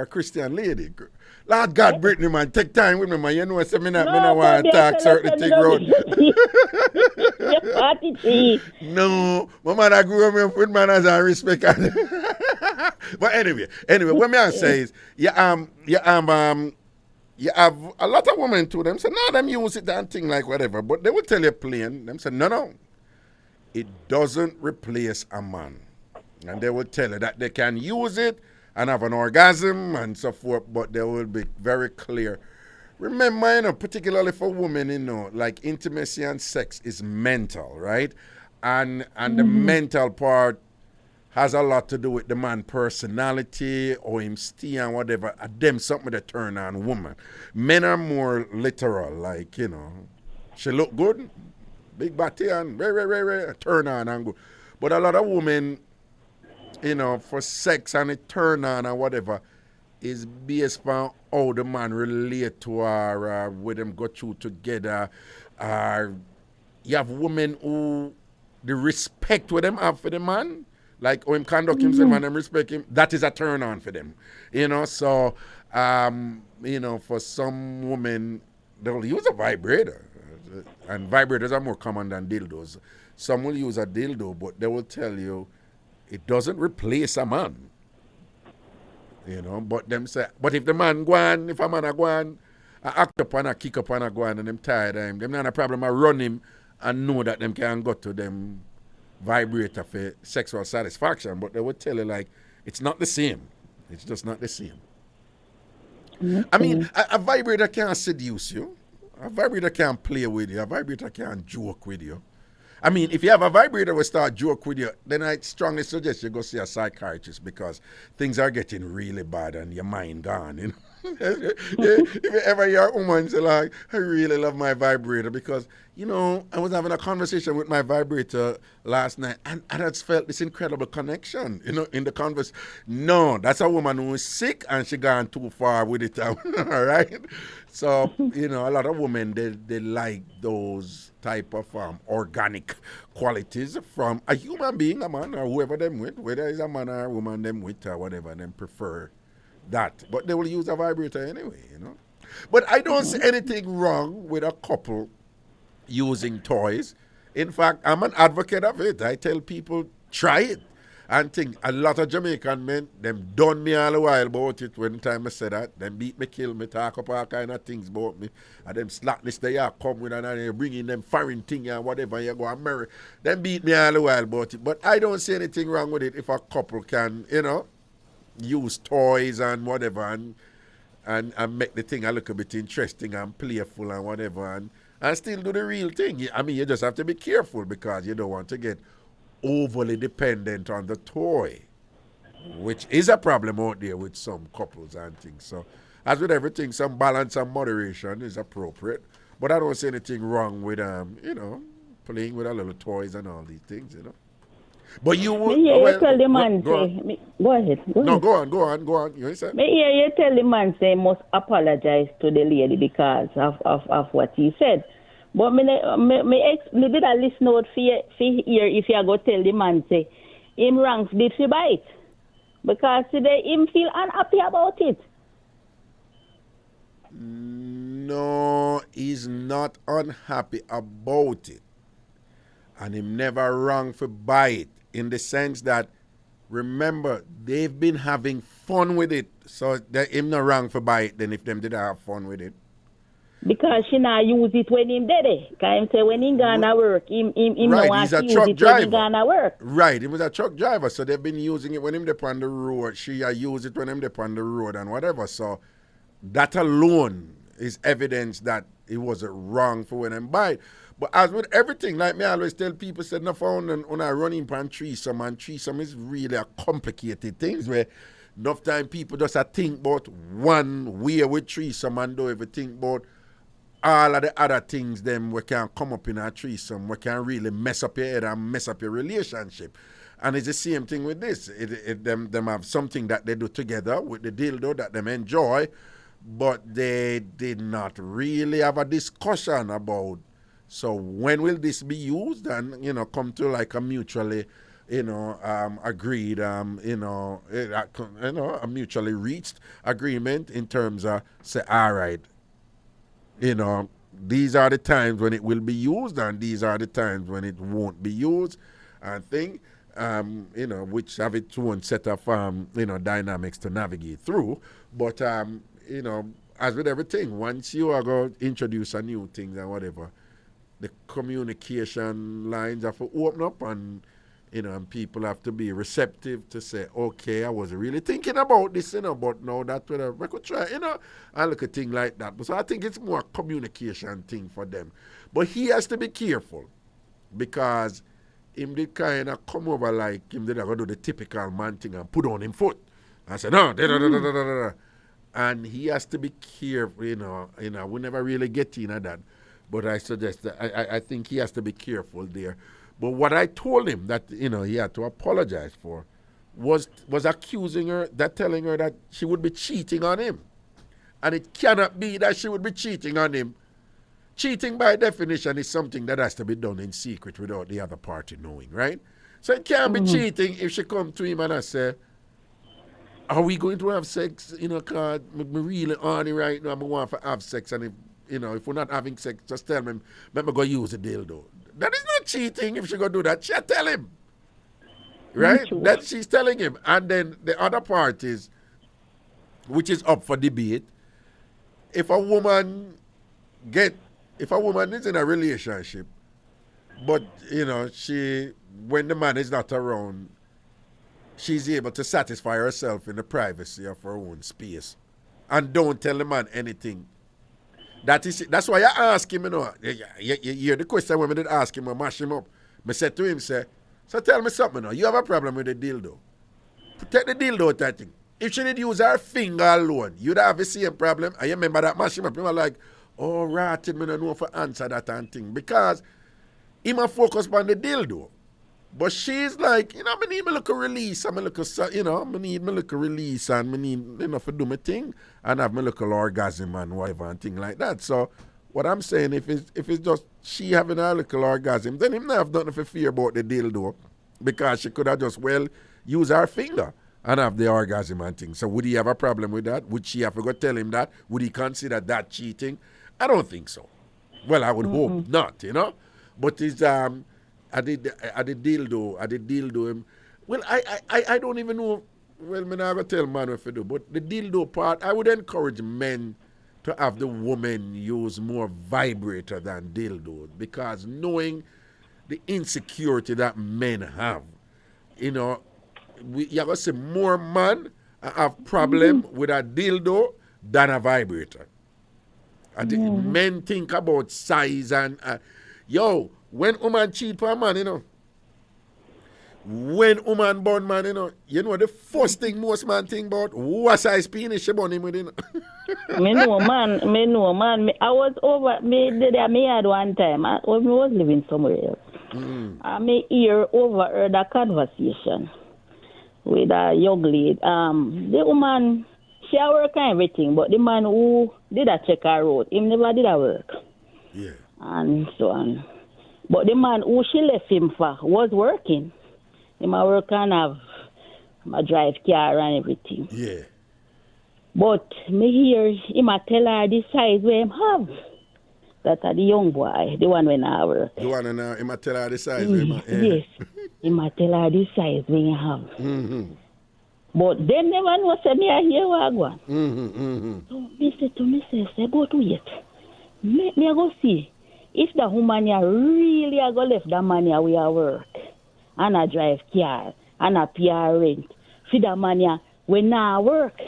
a Christian lady. Lord God, Brittany, man, take time with me, man. You know, so me not want to talk certain things around. You're 43. No, my mother grew up with manners and respect. But anyway, what me I say is, you have a lot of women to them say, no, them use it and thing like whatever, but they will tell you plain, them say, no, it doesn't replace a man. And they will tell you that they can use it and have an orgasm and so forth, but they will be very clear. Remember, particularly for women, like intimacy and sex is mental, right? And the mental part has a lot to do with the man personality or him stay and whatever. Them something that turn on woman. Men are more literal, like, she look good, big body and very, turn on and good. But a lot of women, for sex and it turn on and whatever, is based on how the man relate to her, with them go through together. You have women who, the respect with them have for the man, like when him conduct himself and them respect him, that is a turn on for them. So, for some women, they'll use a vibrator. And vibrators are more common than dildos. Some will use a dildo, but they will tell you it doesn't replace a man. But them say, but if the man go on, if a man go on, I act up and I kick up and I go on and them tired of him, them not a problem, I run him and know that them can go to them vibrator for sexual satisfaction, but they would tell you like, it's not the same. It's just not the same. Okay. I mean, a vibrator can't seduce you. A vibrator can't play with you. A vibrator can't joke with you. I mean, if you have a vibrator will start joke with you, then I strongly suggest you go see a psychiatrist because things are getting really bad and your mind gone. If you ever hear a woman say like, I really love my vibrator because, I was having a conversation with my vibrator last night and I just felt this incredible connection, in the conversation. No, that's a woman who is sick and she gone too far with it, all right? So, a lot of women, they like those type of organic qualities from a human being, a man or whoever them with, whether it's a man or a woman them with or whatever, them prefer that. But they will use a vibrator anyway, But I don't see anything wrong with a couple using toys. In fact, I'm an advocate of it. I tell people, try it. And think, a lot of Jamaican men, them done me all a while about it when time I said that. Them beat me, kill me, talk up all kind of things about me. And them slackness they are come with and they bring in them foreign thing and whatever you go and marry. Them beat me all a while about it. But I don't see anything wrong with it if a couple can, use toys and whatever and make the thing a little bit interesting and playful and whatever and still do the real thing. I mean, you just have to be careful because you don't want to get overly dependent on the toy, which is a problem out there with some couples and things. So, as with everything, some balance and moderation is appropriate. But I don't see anything wrong with, playing with a little toys and all these things, But you would... you tell the man, go ahead. No, go on. You say? Me hear you tell the man, say, must apologize to the lady because of what he said. But me did a listen out for hear if you go tell the man, say, him wrong did he bite. Because today him feel unhappy about it. No, he's not unhappy about it. And him never wrong for bite. In the sense that, remember, they've been having fun with it. So him not wrong for bite then if them did have fun with it. Because she not use it when him dead. Because him say when he gonna work, him right, no he's a use truck it driver. when he gonna work. Right, he was a truck driver, so they've been using it when him on the road. She use it when him on the road and whatever. So that alone is evidence that it wasn't wrong for when them buy it. But as with everything, like me I always tell people, said no found when I run in pan threesome, and threesome is really a complicated thing where enough time people just think about one way with threesome and don't ever think about all of the other things them we can come up in a threesome, we can really mess up your head and mess up your relationship. And it's the same thing with this. Them have something that they do together with the dildo that them enjoy, but they did not really have a discussion about, so when will this be used, and come to like a mutually agreed a mutually reached agreement in terms of say, all right, these are the times when it will be used and these are the times when it won't be used, and thing, which have its own set of dynamics to navigate through. But as with everything, once you are going to introduce a new thing and whatever, the communication lines have to open up, and and people have to be receptive to say, okay, I was really thinking about this, but now that's what I could try, and look at thing like that. But so I think it's more a communication thing for them. But he has to be careful, because him did kind of come over like him did go do the typical man thing and put on him foot. I said, no, and he has to be careful, we never really get into that. But I suggest that I think he has to be careful there. But what I told him that, he had to apologize for was accusing her, telling her that she would be cheating on him. And it cannot be that she would be cheating on him. Cheating by definition is something that has to be done in secret without the other party knowing, right? So it can't be cheating if she come to him and I say, are we going to have sex? Because I'm really horny right now, I want to have sex, and if we're not having sex, just tell me, let me go use a dildo. That is not cheating if she go do that. She'll tell him. Right? That she's telling him. And then the other part is, which is up for debate, if a woman is in a relationship, but when the man is not around, she's able to satisfy herself in the privacy of her own space and don't tell the man anything. That's why I ask him, you hear the question when I did ask him, I mash him up. I said to him, so tell me something, you have a problem with the dildo. Take the dildo out that thing. If she did use her finger alone, you'd have the same problem. And you remember that mash him up. He was like, oh, right, I don't know if I answer that and thing. Because he might focus on the dildo. But she's like, I need me look a release, I need me look a release, and I need, to do my thing, and have me look a orgasm and whatever and thing like that. So what I'm saying, if it's just she having a little orgasm, then him not have nothing to fear about the dildo, because she could have just use her finger and have the orgasm and thing. So would he have a problem with that? Would she have to go tell him that? Would he consider that cheating? I don't think so. Well, I would hope not, But it's I did dildo him. Well, I don't even know. Well, I'm not going to tell man what to do. But the dildo part, I would encourage men to have the woman use more vibrator than dildo, because knowing the insecurity that men have, you're going to see more men have problem with a dildo than a vibrator. Men think about size and, when woman cheat for a man, when woman born man, the first thing most man think about, what size penis she born him with, Me know, man. I was over, me had one time, I was living somewhere else. I overheard a conversation with a young lady. The woman, she work and everything, but the man who did a check her out, him never did a work. Yeah. And so on. But the man who she left him for was working. Him a work and have a drive car and everything. Yeah. But me hear him a tell her the size where him have. That are the young boy, the one when I work. The one when him a tell her the size where him have. Yes. Him a tell her the size where him have. But them never know say me a hear what one. So me say to myself, but wait. Me a go see. If the woman really a go left the man we a work and a drive car and a pay rent, for the man when I work,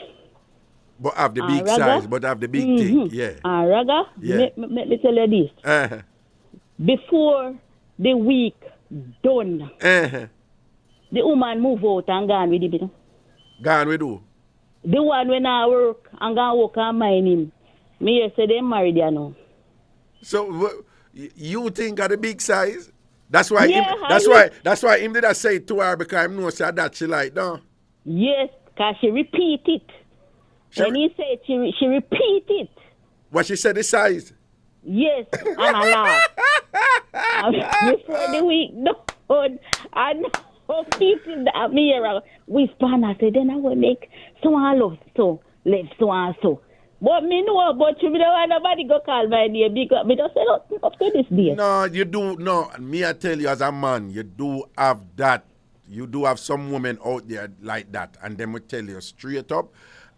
But have the big Raga? size, but have the big thing, yeah. And Raga, Yeah. let me tell you this. Uh-huh. Before the week done, Uh-huh. the woman move out and gone with him. Gone with who? The one when I work and go work and mind him. Me here say they married you now. So you think of the big size? That's why. Yeah, That's why him did I say it to her because I know say that she like no. Yes, because she repeat it. When he said she repeat it. What she said the size? Yes, and I laugh. Before the week done, I know people that me here whisper and I say, then I will make so and love so, left so and so. But me know about you, me don't want nobody go call my name because me just say nothing up to this day. No, you do. No, me I tell you as a man, you do have that. You do have some women out there like that. And them will tell you straight up.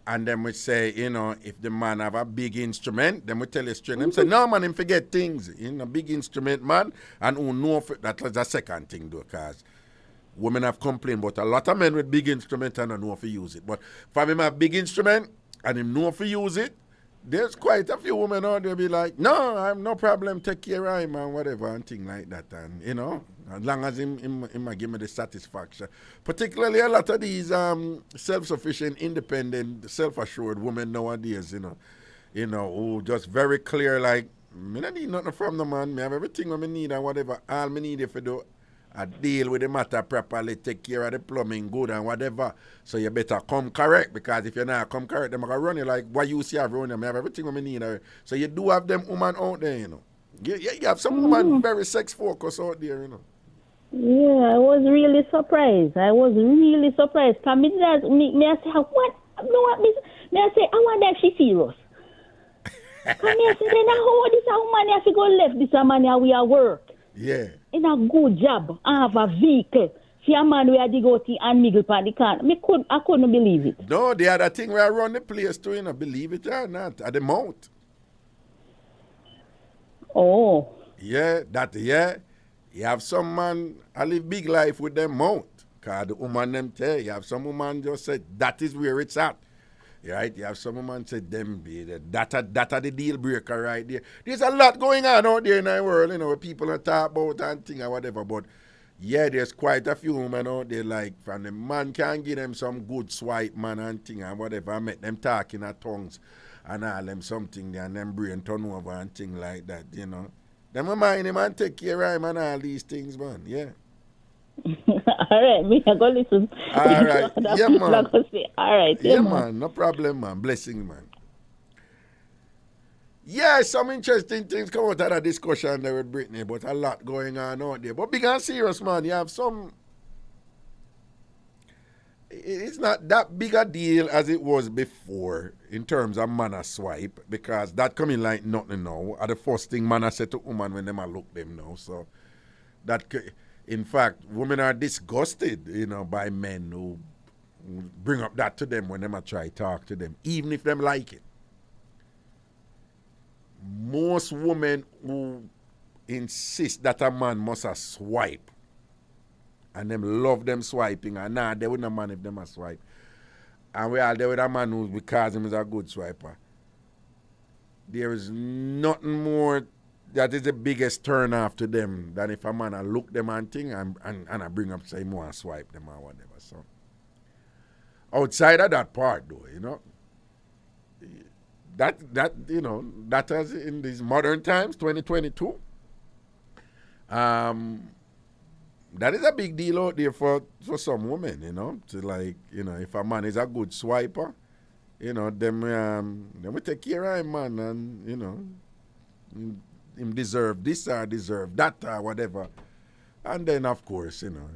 And then we say, you know, if the man have a big instrument, then we tell you straight. Them say, no, man, him forget things. You know, big instrument, man. And who know that was the second thing, though, because women have complained about a lot of men with big instrument and don't know if to use it. But for him have big instrument and him know if to use it, there's quite a few women out there be like, no, I have no problem, take care of him and whatever and thing like that. And, you know, as long as him give me the satisfaction. Particularly a lot of these self-sufficient, independent, self-assured women nowadays, you know, who just very clear like, me don't need nothing from the man, me have everything what me need and whatever, all me need if you do. I deal with the matter properly, take care of the plumbing good and whatever. So you better come correct because if you're not come correct, they're going to run you like what you see around them. I have everything what I need. So you do have them women out there, you know. You have some women very sex focused out there, you know. Yeah, I was really surprised. For me, I say, what? No, me I say, I wonder if she's serious. Because me I say, then how this a woman have to go left this a man here we are work. Yeah. In a good job, I have a vehicle. See a man where they go to and niggle pan the car. I couldn't believe it. No, the other thing where I run the place too, you know, believe it or not, at the mount. Oh. Yeah, you have some man, I live big life with them mount. Because the woman them tell you have some woman just said, that is where it's at. Right? You have some woman said, them be that the deal breaker right there. There's a lot going on out there in the world, you know, where people are talk about and thing or whatever. But yeah, there's quite a few women out there like, from the man can give them some good swipe man and thing and whatever. I met them talking at tongues and all them something there and them brain turn over and thing like that, you know. Them mind him and take care of him and all these things, man. Yeah. All right, me I go listen. All right. Yeah, man. All right. Yeah, man. No problem, man. Blessing, man. Yeah, some interesting things come out of the discussion there with Brittany, but a lot going on out there. But big and serious, man. You have some... It's not that big a deal as it was before in terms of man a swipe, because that coming like nothing now. The first thing man a say to woman when them a look them now. So that, in fact, women are disgusted, you know, by men who bring up that to them when them a try talk to them, even if them like it. Most women who insist that a man must a swipe and them love them swiping, and nah, they wouldn't a man if them a swipe. And we all there with a man who, because him is a good swiper. There is nothing more that is the biggest turn off to them than if a man a look them and thing and I bring up say more and swipe them or whatever. So outside of that part though, you know, that you know, that is in these modern times, 2022. That is a big deal out there for some women, you know, to like, you know, if a man is a good swiper, you know, them we take care of him, man, and, you know, him deserve this or deserve that or whatever. And then, of course, you know,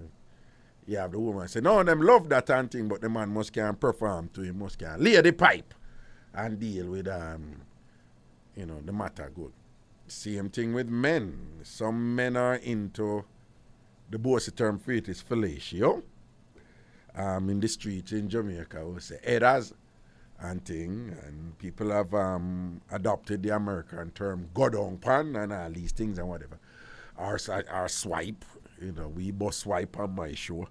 you have the woman say, no, them love that and thing, but the man must can perform to him, must can lay the pipe and deal with, you know, the matter good. Same thing with men. Some men are into... The bossy term for it is fellatio. In the streets in Jamaica, we say headers and thing, and people have adopted the American term go down pan and all these things and whatever. Our swipe, you know, we bust swipe on my show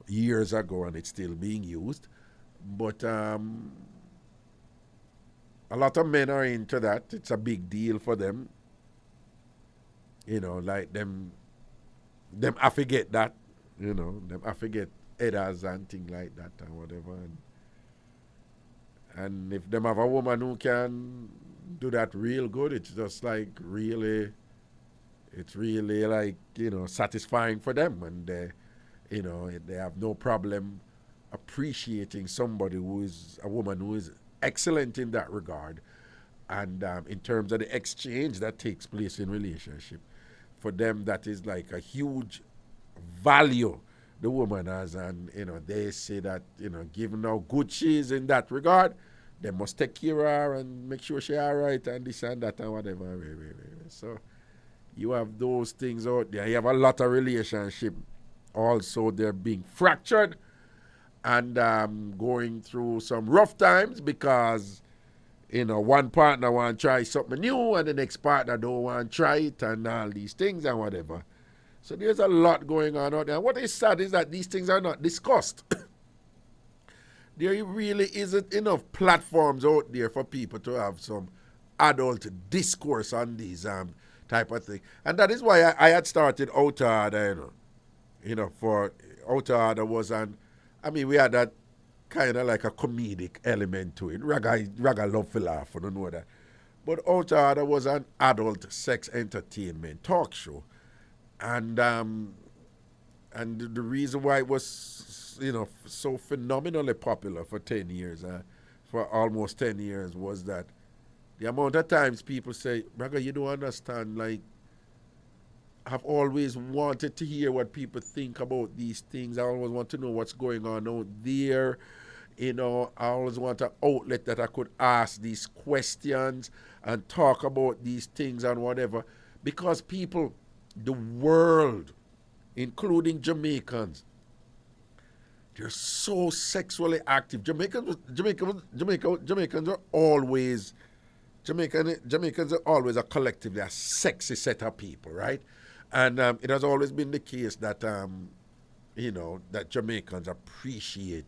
years ago and it's still being used. But a lot of men are into that. It's a big deal for them. You know, like them I forget that. You know, them I forget headers and things like that and whatever. And if them have a woman who can do that real good, it's just like really, it's really like, you know, satisfying for them. And they, you know, they have no problem appreciating somebody who is a woman who is excellent in that regard. And in terms of the exchange that takes place in relationship, for them that is like a huge value the woman has. And, you know, they say that, you know, given how good she is in that regard, they must take care of her and make sure she's all right and this and that and whatever. So you have those things out there. You have a lot of relationship also they're being fractured and going through some rough times because, you know, one partner want to try something new and the next partner don't want to try it and all these things and whatever. So there's a lot going on out there. And what is sad is that these things are not discussed. There really isn't enough platforms out there for people to have some adult discourse on these type of thing. And that is why I had started Outer Order, you know, for Outer Order was we had that kind of like a comedic element to it. Raga love to laugh, I don't know that. But Outer Order was an adult sex entertainment talk show. And the reason why it was, you know, so phenomenally popular for 10 years, for almost 10 years, was that the amount of times people say, Raga, you don't understand, like, I've always wanted to hear what people think about these things. I always want to know what's going on out there. You know, I always want an outlet that I could ask these questions and talk about these things and whatever. Because people, the world, including Jamaicans, they're so sexually active. Jamaicans are always a collectively a sexy set of people, right? And it has always been the case that you know, that Jamaicans appreciate,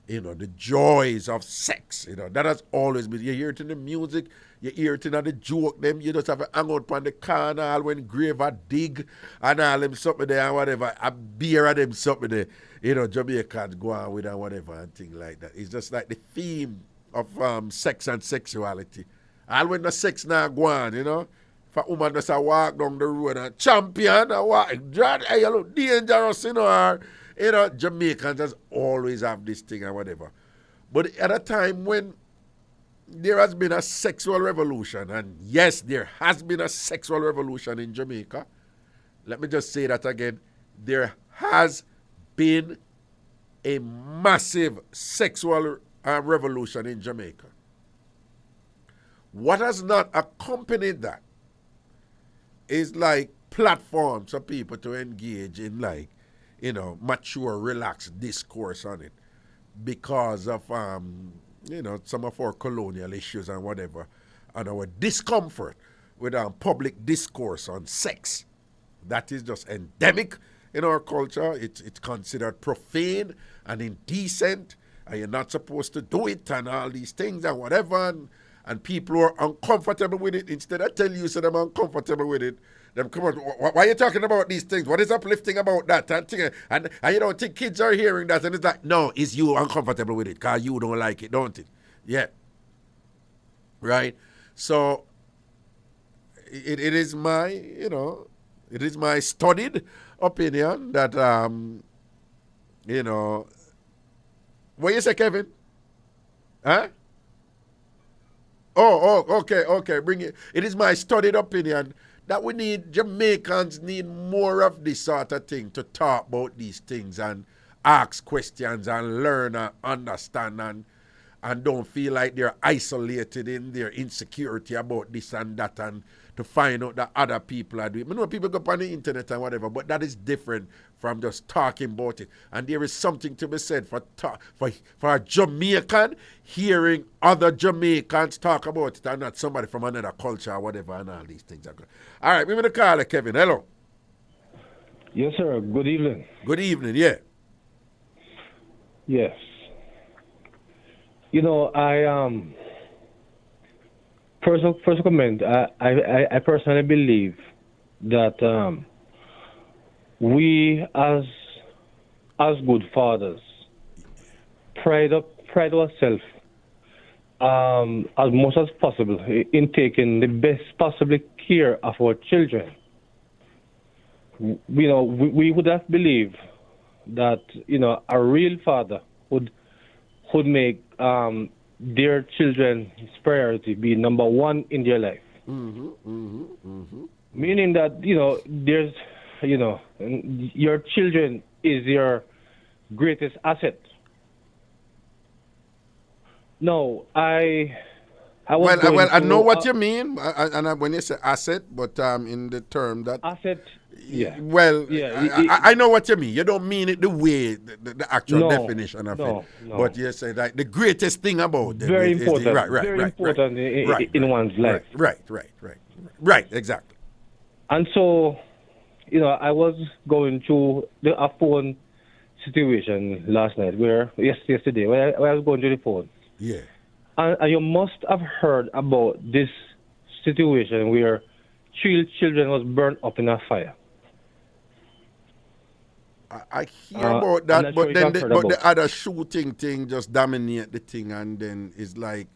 you know, the joys of sex. You know, that has always been. You hear it in the music, you hear it in the joke. Them you just have to hang out on the corner when grave a dig and all them something there and whatever. A beer of them something there. You know, Jamaicans go on with and whatever and things like that. It's just like the theme of sex and sexuality. All when the sex now go on, you know. If a woman just walk down the road and champion and walk, hey, you look dangerous, you know, or, you know, Jamaicans just always have this thing and whatever. But at a time when there has been a sexual revolution, and yes, there has been a sexual revolution in Jamaica. Let me just say that again. There has been a massive sexual revolution in Jamaica. What has not accompanied that is like platforms for people to engage in, like, you know, mature, relaxed discourse on it because of, you know, some of our colonial issues and whatever, and our discomfort with public discourse on sex. That is just endemic in our culture. It's considered profane and indecent, and you're not supposed to do it and all these things and whatever, and people who are uncomfortable with it, instead of telling you so them uncomfortable with it, them come on, why are you talking about these things? What is uplifting about that? And you don't think kids are hearing that, and it's like, no, it's you uncomfortable with it because you don't like it, don't it? Yeah. Right? So it is my, you know, it is my studied opinion that, you know, what you say, Kevin? Huh? Oh, okay, bring it. It is my studied opinion that Jamaicans need more of this sort of thing to talk about these things and ask questions and learn and understand and don't feel like they're isolated in their insecurity about this and that, and to find out that other people are doing it. I know people go up on the internet and whatever, but that is different from just talking about it. And there is something to be said for a Jamaican hearing other Jamaicans talk about it and not somebody from another culture or whatever, and all these things are good. All right, we're going to call Kevin. Hello. Yes, sir. Good evening. Good evening, yeah. Yes. You know, first comment. I personally believe that we as good fathers pride ourselves as much as possible in taking the best possible care of our children. We would have believed that a real father would make their children's priority be number one in their life. Meaning that there's your children is your greatest asset. No, I know what you mean, and when you say asset, but in the term that asset, yeah. Well, yeah, I know what you mean. You don't mean it the way the actual definition of it, but you say that the greatest thing about it very important, very important in one's life. Right, exactly. And so, I was going through a phone situation last night yesterday where I was going through the phone. Yeah. And you must have heard about this situation where 3 children was burnt up in a fire. I hear about that, but then the other shooting thing just dominate the thing, and then it's like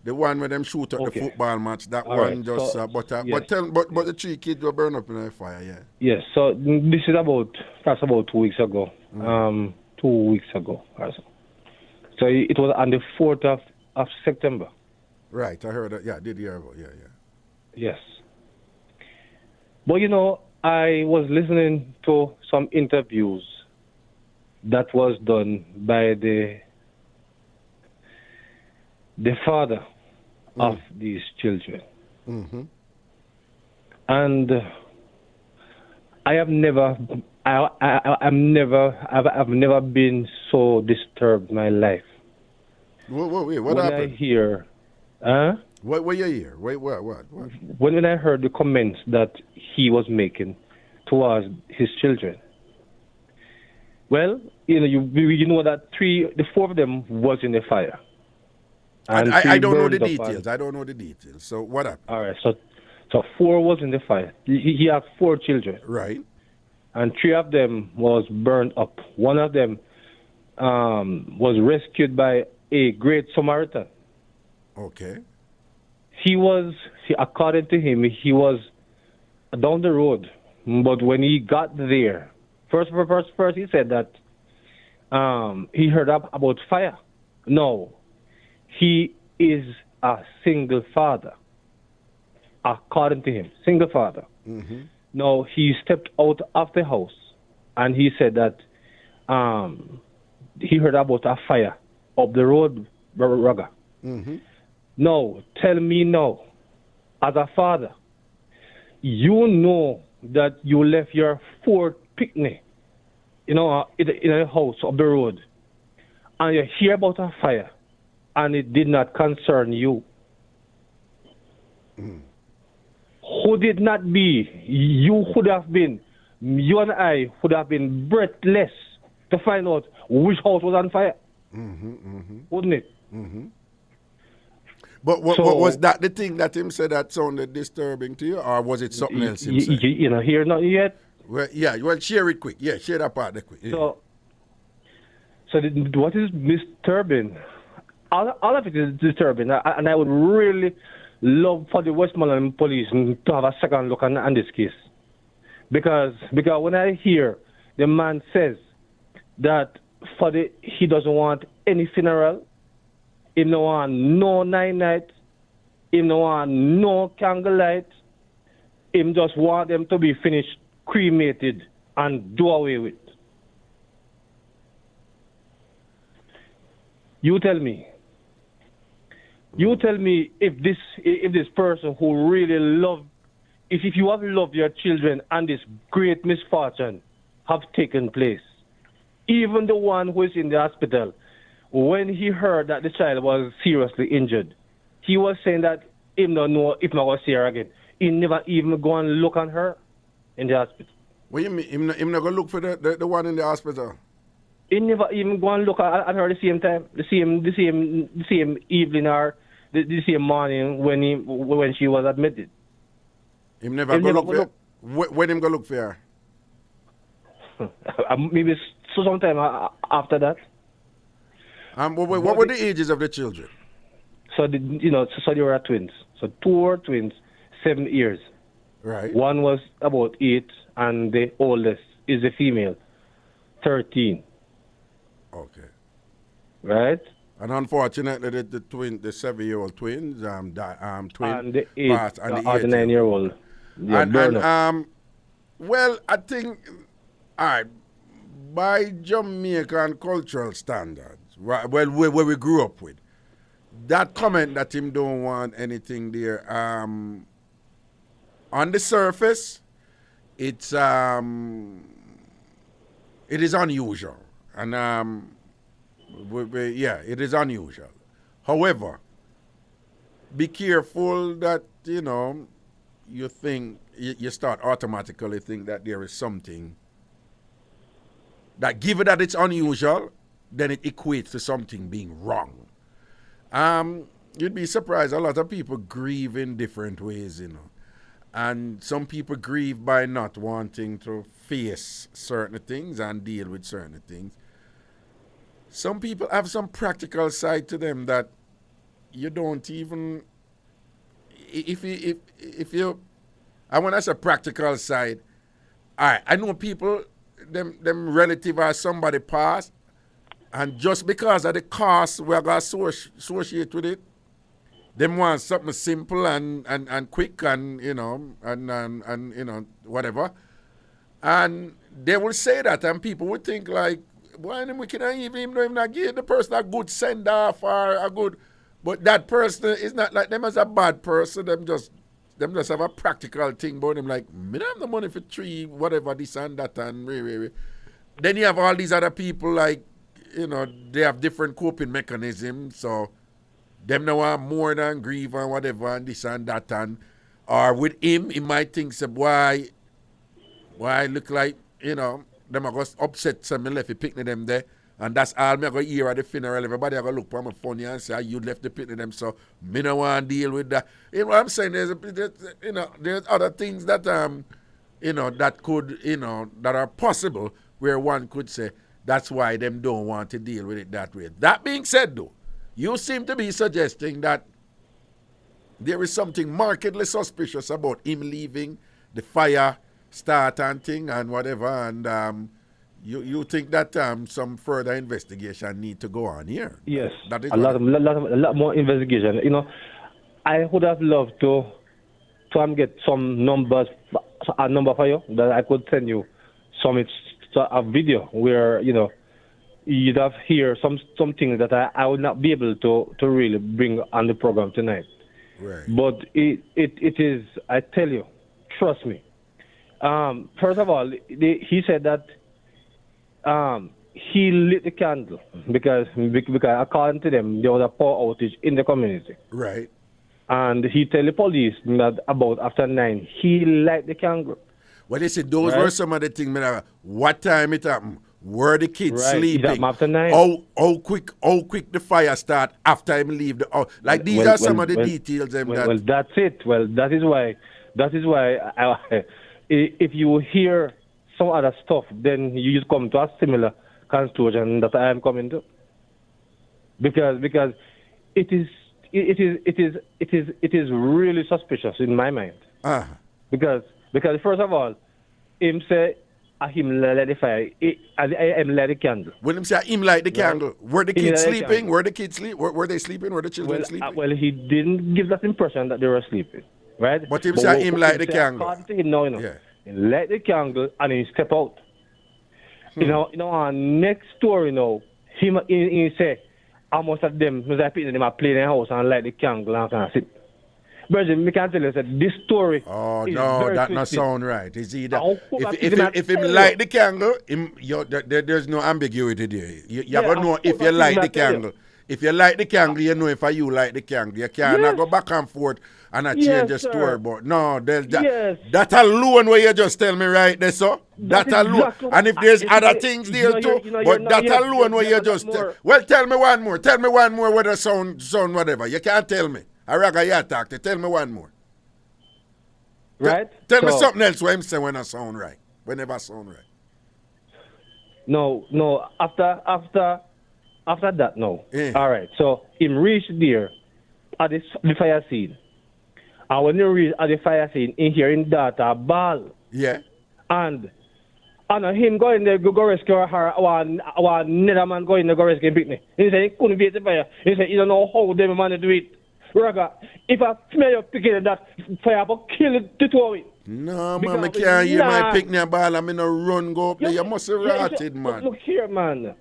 the one where them shoot at the football match. That all one right. Just, so, but the 3 kids were burned up in a fire. Yeah. Yes. So this is about 2 weeks ago. 2 weeks ago or so. So it was on the 4th of September. Right, I heard that. Yeah, I did hear about it. Yeah. Yes. But I was listening to some interviews that was done by the father of these children. Mm-hmm. And I've never been so disturbed in my life. Wait, what happened? I hear, What were you hear? Wait, what? When I heard the comments that he was making towards his children. Well, you know that the 4 of them was in the fire. And I don't know the details. I don't know the details. So what happened? All right. So 4 was in the fire. He had 4 children. Right. And 3 of them was burned up. One of them was rescued by a great Samaritan. Okay. According to him, he was down the road. But when he got there, first he said that he heard about fire. No, he is a single father. According to him, single father. Mm-hmm. No, he stepped out of the house and he said that he heard about a fire up the road, Raga. Mm-hmm. No, tell me now, as a father, you know that you left your 4th picnic, in a house up the road, and you hear about a fire, and it did not concern you. Mm. Who did not be, you and I would have been breathless to find out which house was on fire. Mm-hmm, mm-hmm. Wouldn't it? Mm-hmm. But what was that the thing that him said that sounded disturbing to you, or was it something else him said? Hear nothing yet? Well, share it quick. Yeah, share that part there quick. Yeah. So what is disturbing? All of it is disturbing, and I would really love for the Westmoreland police to have a second look on this case, because when I hear the man says that he doesn't want any funeral. He don't want no night. He don't want no candlelight. He just want them to be finished, cremated, and do away with. You tell me if this person who really if you have loved your children and this great misfortune have taken place, even the one who is in the hospital, when he heard that the child was seriously injured, he was saying that he don't know if I was see her again. He never even go and look on her in the hospital. What do you mean? Him not go look for the one in the hospital? He never even go and look at her the same time, the same evening or the same morning when she was admitted. Him never go look for her? When him go look for her? Maybe sometime after that. What were the ages of the children? So they were twins. So 2 were twins, 7 years. Right. One was about 8, and the oldest is a female, 13. Okay. Right. And unfortunately, the 7-year-old twins, and the 8, passed, and the 9-year-old. Yeah, well, I think, all right, by Jamaican cultural standards, right, well, where we grew up with, that comment that him don't want anything there, on the surface, it is unusual, and it is unusual. However, be careful that you think you start automatically think that there is something that, given that it's unusual, then it equates to something being wrong. You'd be surprised, a lot of people grieve in different ways, and some people grieve by not wanting to face certain things and deal with certain things. Some people have some practical side to them that you don't even, if you, and when I say practical side, I know people, them relative or somebody passed, and just because of the cost we are going to associate with it, them want something simple and quick and whatever. And they will say that, and people would think like, why we cannot even not give the person a good send off or a good, but that person is not like them as a bad person. Them just have a practical thing about them, like, me don't have the money for tree, whatever, this and that, and Then you have all these other people, like, they have different coping mechanisms, so them now want more than grieve and whatever, and this and that, and, or with him, he might think, say, why look like, them are going to upset some left the picnic them there, and that's all me going to hear at the funeral. Everybody are going to look for me funny and say, you left the picnic them, so me don't want to deal with that. You know what I'm saying? There's other things that, that could, that are possible, where one could say, that's why them don't want to deal with it that way. That being said, though, you seem to be suggesting that there is something markedly suspicious about him leaving, the fire start and thing and whatever, and you think that some further investigation need to go on here? Yes, that is a lot more investigation. I would have loved to get some numbers, a number for you that I could send you a video where you'd have hear some things that I would not be able to really bring on the program tonight. Right. But it is, I tell you, trust me. First of all, he said that he lit the candle because according to them, there was a power outage in the community. Right. And he tell the police that about after 9, he lit the candle. Well, they said those were some of the things. What time it happened? Were the kids sleeping? After 9. How quick the fire start after him leave the house? Like these are some of the details. Well, that's it. Well, that is why if you hear some other stuff, then you just come to a similar conclusion that I am coming to. Because it is really suspicious in my mind. Because first of all, him say him light the fire, him light the candle. When him say him light the candle, were the kids sleeping? Were the kids sleep? Were they sleeping? Were the children sleeping? Well, he didn't give that impression that they were sleeping, right? But him say him light the candle. According to him, yeah. He light the candle and he step out. Our next story he say, almost at them, because I pick them up, play in the house and light the candle and kind of sit. Virgin, me can tell you that this story. Oh is no, very that twisted. not sound right. Is either if him tell light the candle, there's no ambiguity there. You gotta know if you light the candle. If you like the kangaroo, you know if you like the kangaroo. You can't go back and forth and change the story. But no, that alone where you just tell me right there, so. That alone. Exactly. And if there's other things there too, but that alone where you just well, tell me one more. Tell me one more with a sound whatever. You can't tell me. I rather you talk to. Tell me one more. Right? Tell me something else where him say when I sound right. Whenever I sound right. No. After that, no. Yeah. All right. So him reached there at the fire scene. And when he reached at the fire scene, in hearing that a ball. Yeah. And him going there go rescue her, one another man going there go rescue him picnic. He said he couldn't beat the fire. He said he don't know how them man do it. Raga, if I smell you picking that fire, I'll kill it to two of it. No, man, I can't hear my picnic ball. I'm in a run go up there. You must have rotted, man. Look here, man.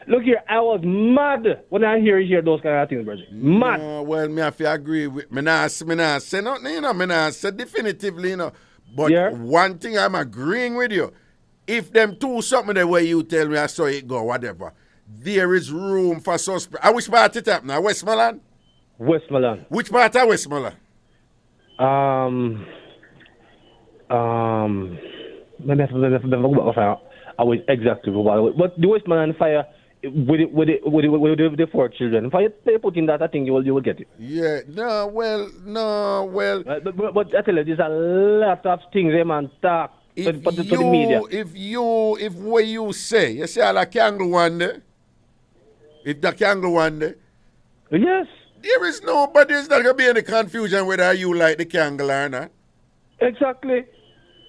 Look here, I was mad when I hear those kind of things, brother. Mad. No, well, me have to agree with me. Nah say nothing, you know. Me nah say definitively, you know. But one thing I'm agreeing with you. If them two something the way you tell me I saw it go, whatever, there is room for suspect. I which part it up now? Westmoreland? Westmoreland. Which part of Westmoreland? Maybe I was exactly what. But the Westmoreland fire with the 4 children. If you put in that, I think you will get it. Yeah. No. Well. But I tell you, there's a lot of things they man talk. For the media. If what you say all a kangaroo one day. If the kangaroo one day. Yes. There is nobody's not gonna be any confusion whether you like the kangaroo or not. Exactly.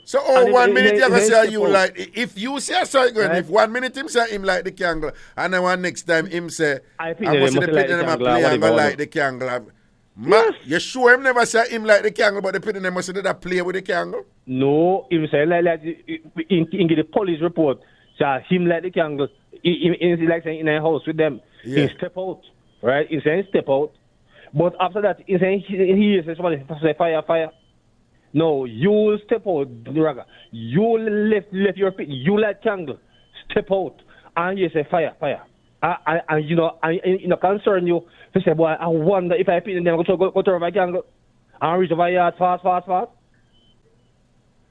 So 1 minute you're gonna say you like if you say something right. If 1 minute him say him like the kangaroo and then one next time him say I must have put them a play and go like the kangaroo. Yes. You sure him never say him like the kangaroo, but the people them must have play with the kangaroo? No, him say like in the police report, say him like the kangaroo. He like saying in a house with them. Yeah. He step out, right? He saying step out, but after that he saying he says somebody say fire. No, you step out, Raga. You left your feet. You like kangaroo. Step out, and you say fire. And you know, concern you. You say, boy, I wonder if I pin them go to my kangaroo and reach over yard fast.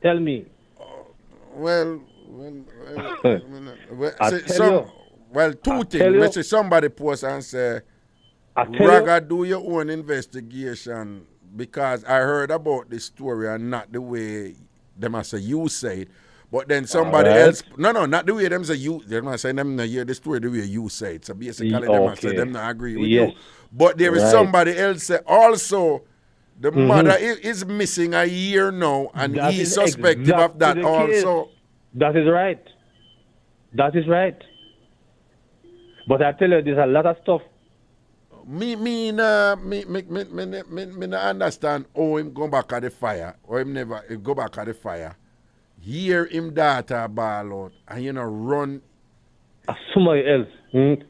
Tell me. Well, two things. Let's say somebody post and say, Raga, do your own investigation because I heard about this story and not the way they must say you say it. But then somebody else, no, not the way them say you, they must say them not hear the story the way you say it. So basically they must say them not agree with you. But there is somebody else say also the mother is missing a year now and he's suspected of that also. That is right. But I tell you, there's a lot of stuff. Me not understand how him go back at the fire or him never go back at the fire. Hear him daughter ball out and run. Somebody else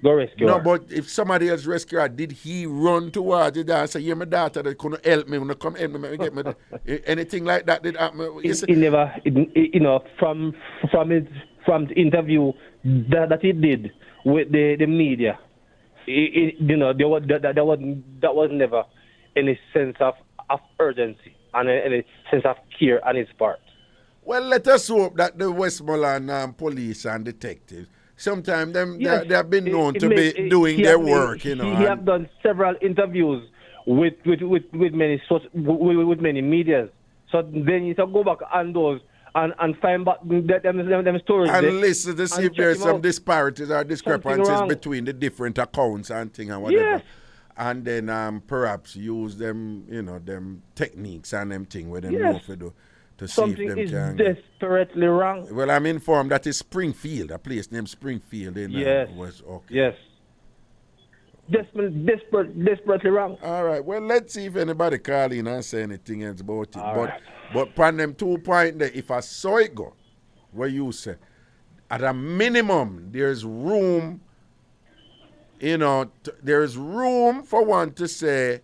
go rescue her. No, but if somebody else rescue her, did he run towards the daughter? Say, my daughter that couldn't help me, when come help me, get me anything like that did happen? He never, from the interview that he did with the media, there was never any sense of urgency and any sense of care on his part. Well, let us hope that the Westmoreland police and detectives, sometimes they have been known to be doing their work. He have done several interviews with many medias. So then you can go back on those and find back them stories. And listen to see if there's some disparities or discrepancies between the different accounts and thing and whatever. Yes. And then perhaps use them, them techniques and them thing where them know to do. To something see if them is can desperately wrong. Well, I'm informed that it's Springfield, a place named Springfield in was okay. Yes. Desperately wrong. All right. Well, let's see if anybody call in and say anything else about it. But upon them 2 points there, if I saw it go, what you say, at a minimum, there's room, there's room for one to say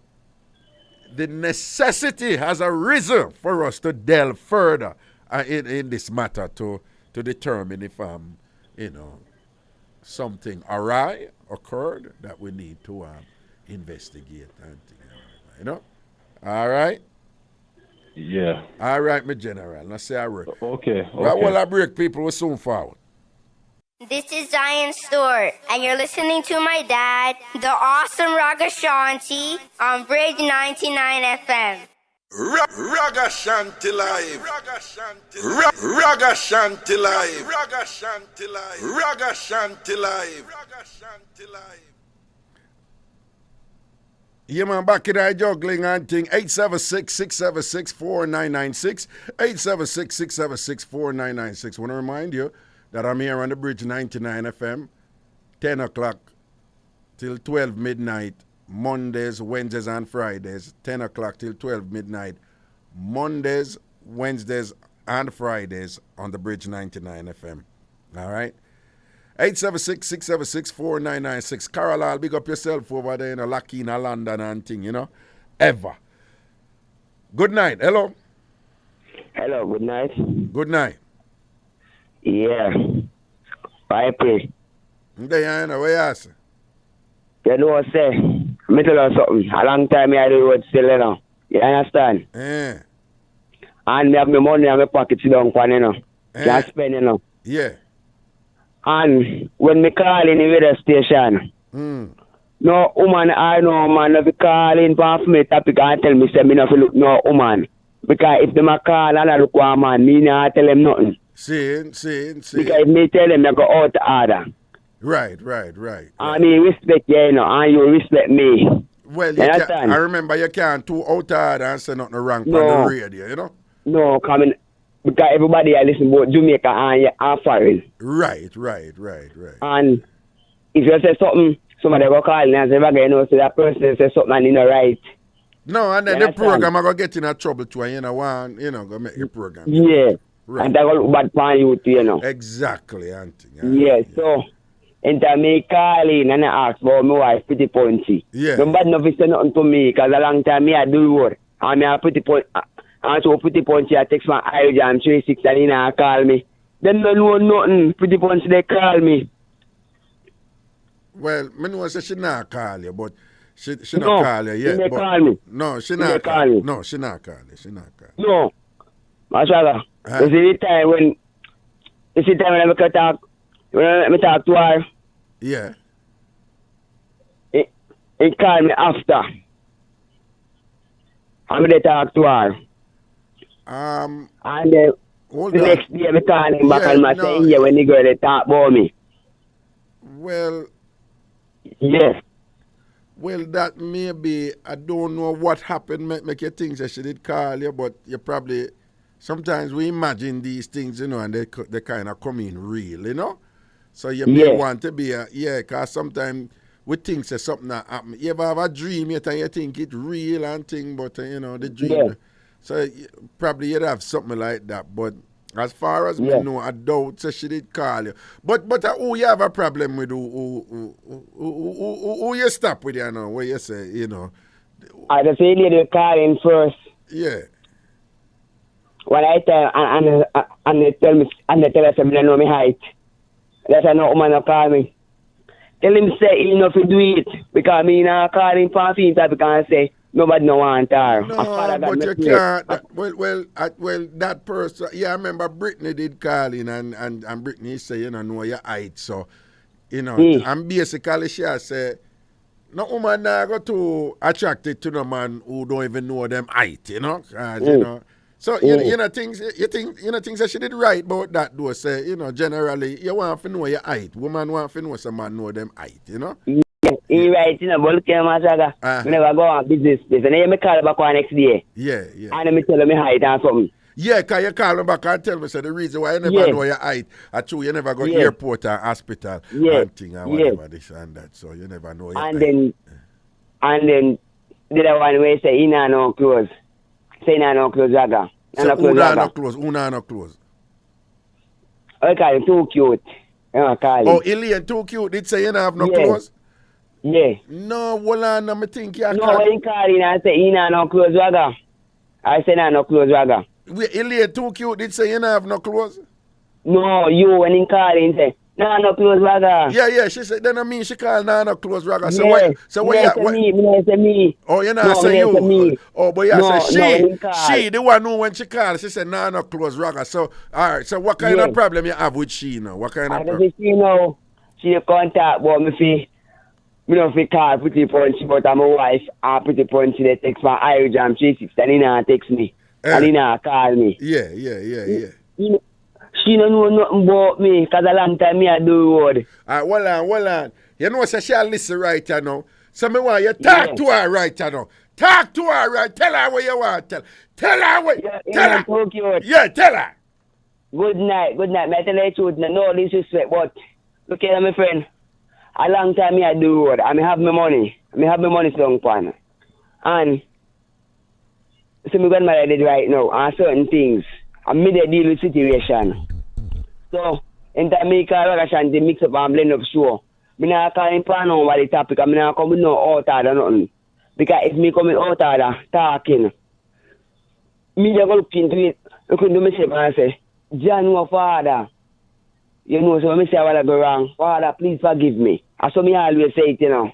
the necessity has arisen for us to delve further in this matter to determine if something awry occurred that we need to investigate and you know. All right. Yeah. All right, my general. Now say I work. Okay. Well, while I break, people will soon forward. This is Zion Stewart, and you're listening to my dad, the awesome Ragashanti, on Bridge 99 FM. Ragashanti live. Ragashanti live. Ragashanti live. Ragashanti live. Yeah, man, back in the juggling and thing. 876-676-4996. 876-676-4996. Want to remind you that I'm here on the Bridge 99 FM, 10 o'clock till 12 midnight, Mondays, Wednesdays, and Fridays. 10 o'clock till 12 midnight, Mondays, Wednesdays, and Fridays on the Bridge 99 FM. All right? 876-676-4996. Carol, I'll big up yourself over there in Lakina, London and thing, you know. Ever. Good night. Hello. Hello, good night. Good night. Yeah. I pray. There you know, what you say? You know what I say? Me tell you something. A long time I do what still, you know. You understand? Yeah. And me have my money in my pocket down for, you know. Can't spend, you know. Yeah. And when me call in the radio station, no woman I know man if you call in for me topic and tell me say me not look no woman. Because if them a call and I look one man, me not tell them nothing. See. Because if me tell them I go out order. Right. I mean respect you know, and you respect me. Well, you can, I remember you can't too out order and say nothing wrong on the radio, you know? No, coming. Because everybody I listen about Jamaica and foreign. Right. And if you say something, somebody go call and say, you know, so that person say something and you know right. No, and then the program I go get in a trouble too, and you know, go make your program. Yeah. Right. And that go look bad for you too, you know. Exactly, Auntie. Yeah, so enter me call in and I ask for my wife pretty punchy. Yeah. Don't bad enough to say nothing to me, because a long time me I do work. And me a pretty punch. And so pretty punch I text my IrieJam 36 and he not call me. Then don't know nothing. Pretty punch they call me. Well, me know say she not call you, but she not call you yet. She not call me. No, she not call you. No, she not call you. No. Mashallah. You see the time when I talk when I talk to her. Yeah. He call me after. I'm gonna talk to her. And then the next day I call him back and I say, yeah, when the girl they talk about me. Well, yes. Well, that may be, I don't know what happened, make you think that she did call you, but you probably, sometimes we imagine these things, you know, and they kind of come in real, you know? So you may want to be, because sometimes we think that something that happened. You ever have a dream, you think it's real and thing, but, you know, the dream. Yeah. So probably you'd have something like that, but as far as me know, I doubt so she did call you. But who you have a problem with? Who you stop with, you know? Where you say, you know? I just say lady calling first. Yeah. When I tell and they tell me and they tell us I know my height. That's why no woman call me. Tell him say he know to do it because me not calling for things that because say. Nobody no want her. No, but you can't. Well, that person. Yeah, I remember Brittany did call in, and Brittany say, you know your height, so, you know, and basically she say, no woman now go to attracted to no man who don't even know them height, you know, you know. So you know things that she did right about that though. Say, you know, generally you want to know your height. Woman want to know some man know them height, you know. He right, you know, but look at my saga. We never go on business. And then me call back on next day. Yeah. And then me tell me height and something. Yeah, because you call me back and tell me so the reason why you never know your height. True, you never go airport or hospital and thing and whatever this and that. So you never know your height. And then the other one where say, you no clothes. Say, you no clothes, Raga. So who no clothes? Okay, too cute. Oh, Ilian, too cute. Did say you don't have no clothes? Yeah. No, well, I think you no, when you call in and say, you no clothes, Raga. I say, no clothes, Raga. Ilian, too cute. Did say you don't have no clothes? No, you, when you call in, say, no close Raga. Yeah, she said, then I mean she called no close Raga. So Yeah. what you Say me. Oh, you know, No, say you. me. Oh, but yeah, No, say no, she, the one who when she called, she said, no close Raga. So, all right, so what kind of problem you have with she now? What kind of problem? She know, she contact, but me don't feel call Pretty Punchy, but I'm a wife, and Pretty Punchy, they text my IrieJam 360, and he not text me. And he not call me. Yeah. She don't know nothing about me, because a long time me I do road. All right, hold on. You know, so she'll listen right now. So me want you talk to her right now. Talk to her right. Tell her what you want. Tell her what. Tell her. So cute. Yeah, tell her. Good night. May I tell you the truth? No disrespect, but look at my friend. A long time me I do road. I have my money. Strong pan. And so me grandmother did right now on certain things. I'm made a deal with situation. So in Jamaica, Ragashanti mix up and blend up show. Me not calling pan on the topic. I'm not coming no out or nothing. Because if me coming out or talking, me just look into it. Look into myself and say, John, your father. You know, so me say I go wrong. Father, please forgive me. And so me always say it, you know.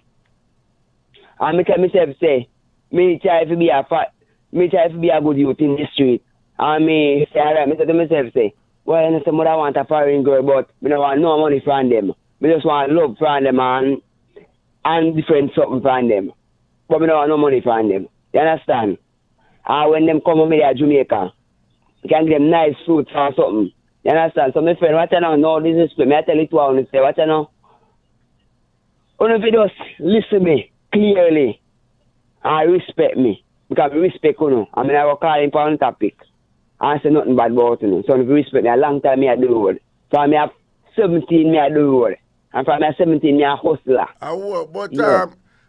And me tell myself say, me try to be a good youth in the street. And me say, alright, me say to myself say, well, you know, some mother want a foreign girl, but me don't want no money from them. Me just want love from them and different something from them. But me don't want no money from them. You understand? And when them come with me at Jamaica, you can give them nice fruits or something. You understand? So my friend, what you know, no disrespect. Me I tell it to her, say, what you know? If you just listen me clearly and respect me, because I respect you, I mean, I will call him for one topic. I say nothing bad about you. So if you respect me, a long time me I do road. From me at 17 me I do road. And from me at 17 me I hustler.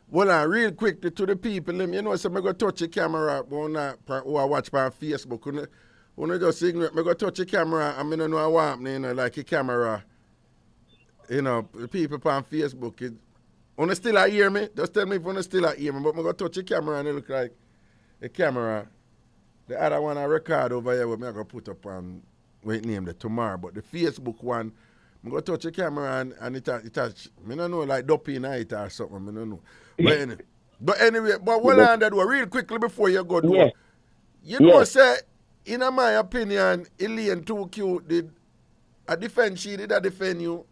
Well, real quick to the people, you know, so I'm going to touch the camera who I watch on Facebook. When I just ignore, I'm going to touch the camera and I don't know what happening, you know, like a camera, you know, the people on Facebook. When you still hear me, just tell me if you still hear me, but I'm going to touch the camera and it look like a camera. The other one I record over here, I'm going to put up on, wait, name the tomorrow, but the Facebook one, I'm going to touch the camera and it touch, I don't know, like dopey night or something, I don't know. But anyway, what I do real quickly before you go do, you know, say, in my opinion, Elaine too cute, did I defend you? Defend me?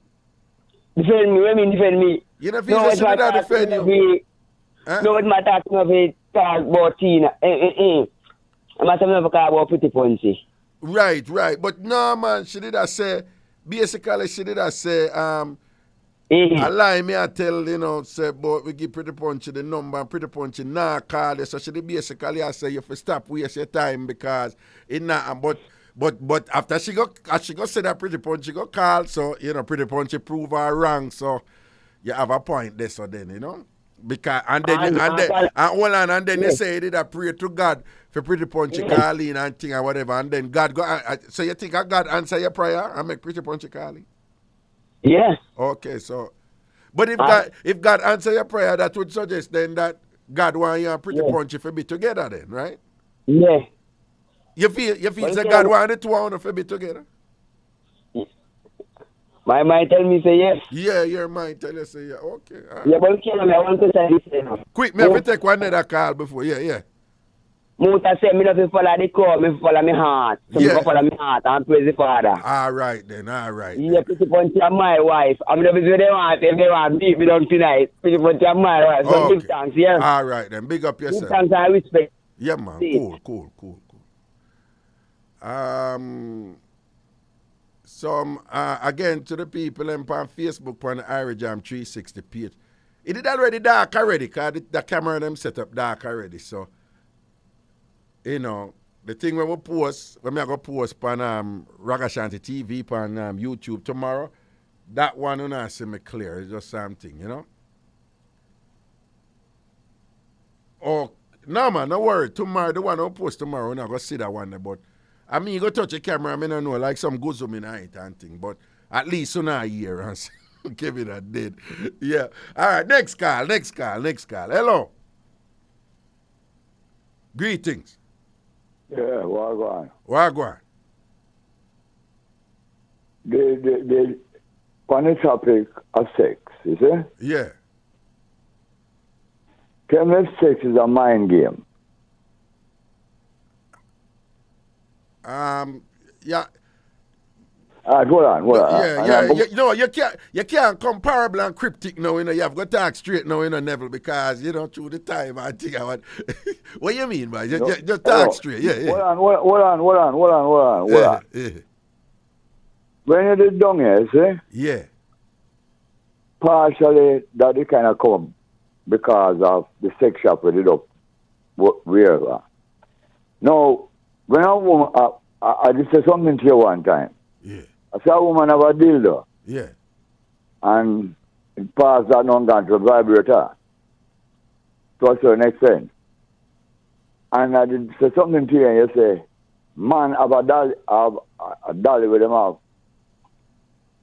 What do you mean defend me? You know, if you say that defend you. No, it's my talking of it, talk about Tina. I'm not talking about Pretty Punchy. Right. But no, man, she did say, basically, I lie me, I tell, you know, say, but we give Pretty Punchy the number, and Pretty Punchy nah call you. So she did basically I say, you have to stop waste your time because it not, but after she go say that Pretty Punchy go call, so, you know, Pretty Punchy prove her wrong, so you have a point there, so then, you know. Because and then you say did I pray to God for Pretty Punchy calling and thing or whatever, and then God go. So you think God answer your prayer and make Pretty Punchy calling? Yes. Okay, so, but if God answer your prayer, that would suggest then that God want you and Pretty Punchy to be together, then, right? Yeah. You feel that God want the two of to be together? My mind tell me say yes. Yeah, your mind tell you say yeah. Okay. Right. Yeah, but I want to say this now. Quick, me have to take one another call before. Yeah. Muta say me not follow the call, me follow my heart. So me follow my heart and praise the Father. All right. Yeah, Pretty Punchy and my wife. I'm not if they want beat me down tonight. Pretty Punchy and my wife. So give thanks, yeah. All right then, big up yourself. Give thanks and respect. Yeah, man. Cool. So again to the people on Facebook on the IrieJam 360 page. It is already dark already, because the camera them set up dark already. So, you know, the thing when we post, when I go post on Ragashanti TV on YouTube tomorrow, that one will not see me clear. It's just something, you know. Oh, no man, no worry. Tomorrow, the one I'll post tomorrow, we're not going to see that one there, but I mean, you go touch the camera, I mean, I know, like some good zoom in it and thing, but at least you're not here and give it a dead. Yeah. All right, next call. Hello. Greetings. Yeah, Wagwan. Wagwan. on the topic of sex, you see? Yeah. Tell me if sex is a mind game. Yeah. Hold on. No, you can't comparable and cryptic now, you have got to talk straight now, Neville, because, through the time, I think I want... What you mean, man? Just talk straight, yeah. Hold on. Yeah. When you did down here, see? Yeah. Partially, that it kind of come because of the sex shop we did up wherever. Now, when a woman, I just said something to you one time. Yeah. I saw a woman have a dildo. Yeah. And it passed that non gone to a vibrator. To a certain extent. And I did say something to you and you say, man have a dolly with him out.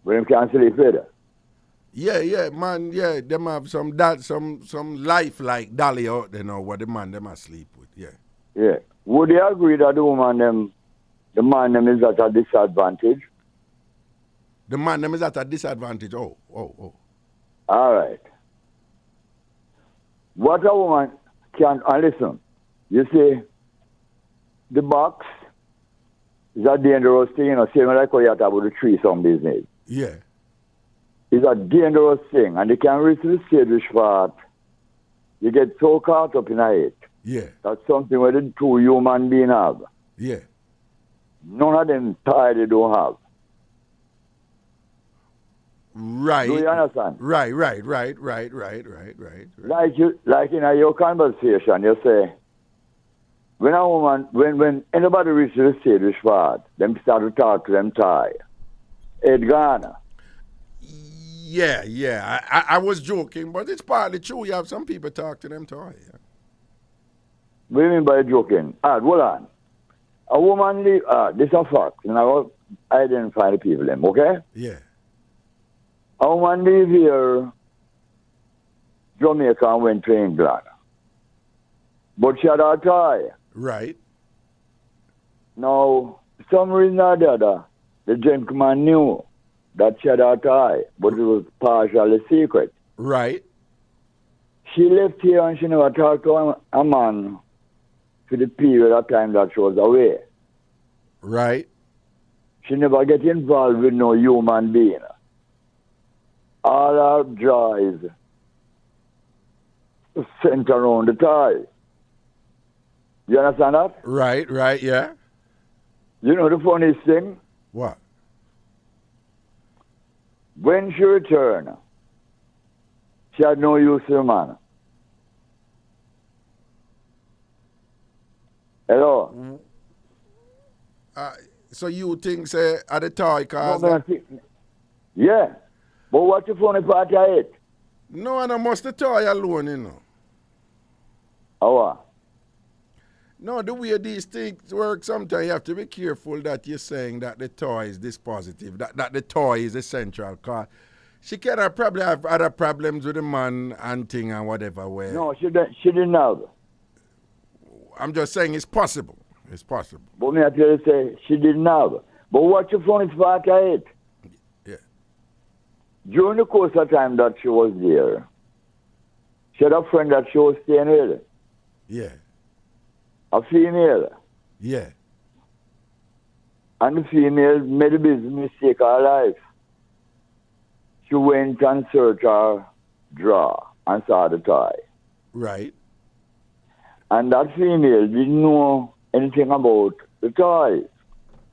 When him can't sleep further. Yeah, man, them have some life like dolly out there now what the man them asleep with, yeah. Yeah. Would you agree that the man them is at a disadvantage? The man them is at a disadvantage. Oh. All right. What a woman can, and listen, you see, the box is a dangerous thing, same like how you have about the threesome business. Yeah. It's a dangerous thing, and you can reach the stage which part you get so caught up in it. Yeah. That's something where the two human beings have. Yeah. None of them tired they don't have. Right. Do you understand? Right. Like in your conversation, you say, when a woman, when anybody reaches the stage which part, them start to talk to them tie. It gone. Yeah. I was joking, but it's partly true. You have some people talk to them toy. Yeah. What do you mean by joking? Hold on. A woman leave, this is a fact, and I will identify the people them, okay? Yeah. A woman leave here, Jamaica, and went to England. But she had a tie. Right. Now, for some reason or the other, the gentleman knew that she had a tie, but it was partially secret. Right. She left here and she never talked to a man for the period of time that she was away. Right. She never get involved with no human being. All our joys center around the tie. You understand that? Right, yeah. You know the funniest thing? What? When she returned, she had no use for the man. Hello? So you think, say, at the toy cause... Yeah. But what's the funny part of it? No, and I must the toy alone, How? No, the way these things work, sometimes you have to be careful that you're saying that the toy is dispositive, that the toy is essential. Cause she can probably have other problems with the man and thing and whatever way. No, she didn't have. I'm just saying it's possible. It's possible. But me I tell you, say she didn't have. But what's the funny part of it? Yeah. During the course of time that she was there, she had a friend that she was staying with. Yeah. A female. Yeah. And the female made a business mistake of her life. She went and searched her drawer and saw the tie. Right. And that female didn't know anything about the toys.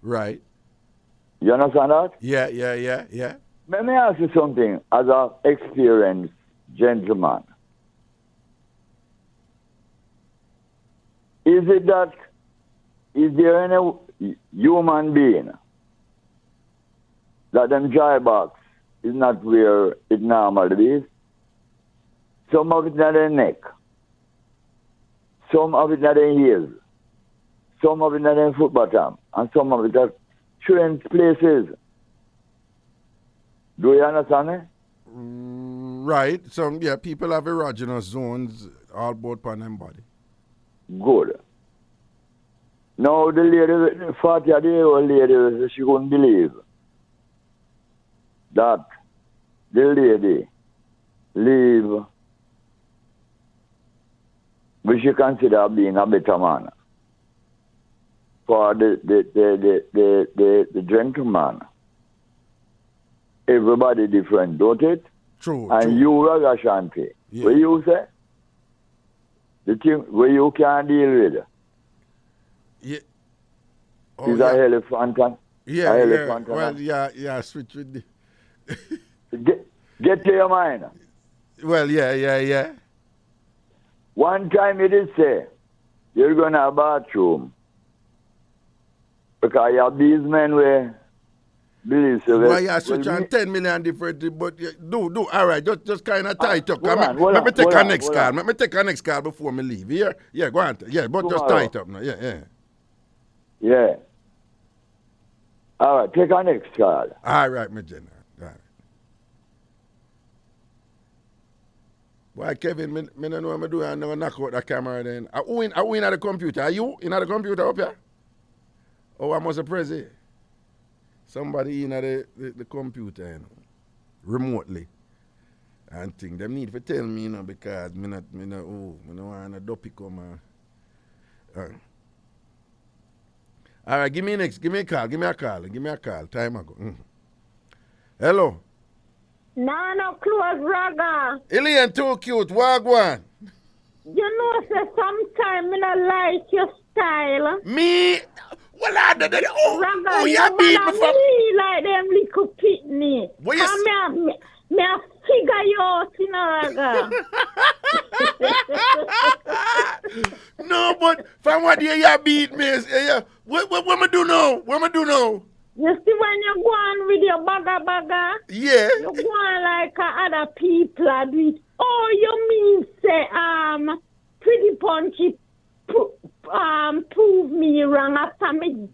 Right. You understand that? Yeah. Let me ask you something as an experienced gentleman. Is there any human being that them dry box is not where it normally is? Some of it not in the neck. Some of it not in heels. Some of it not in foot bottom. And some of it at strange places. Do you understand me? Right. People have erogenous zones all both on them body. Good. Now the lady, the 40-year-old lady, she couldn't believe that the lady leave, we should consider being a better man. For the gentleman, everybody different, don't it? True. And true. you, Ragashanti, what you say? The thing where you can't deal with. Yeah. Oh, Is a elephant? Yeah, a yeah. elephant Well, yeah, switch with the... get to your mind. Well, yeah. One time it is say, you're going to a bathroom. Because you have these men where believe so. Well, yeah, switch on 10 million different, but do. All right, just kind of tight up. Let me take a next call. Let me take a next call before me leave. Yeah, go on. Yeah, but just tight up now. Yeah. All right, take our next call. All right, my general. All right. Why, Kevin, me don't know what I'm doing. I never knock out the camera then. I win at the computer. Are you in at the computer up here? Oh, I must have pressed it. Somebody in at the computer, you know, remotely. And think them need to tell me, you know, because me not want a dopey come. All right, give me a call. Give me a call. Time ago. Hello. No, close, Raga. Alien too cute. Wagwan. You know, say sometime I don't like your style. Me? Well, I did it. Raga, you beat me for... me like them little pitney. What you Me a figure you out, you know, Raga. No, but from what you beat me, what am I do now? You see when you go on with your bagga, yeah, you go on like other people do it. Oh, you mean say Pretty Punchy prove me wrong after me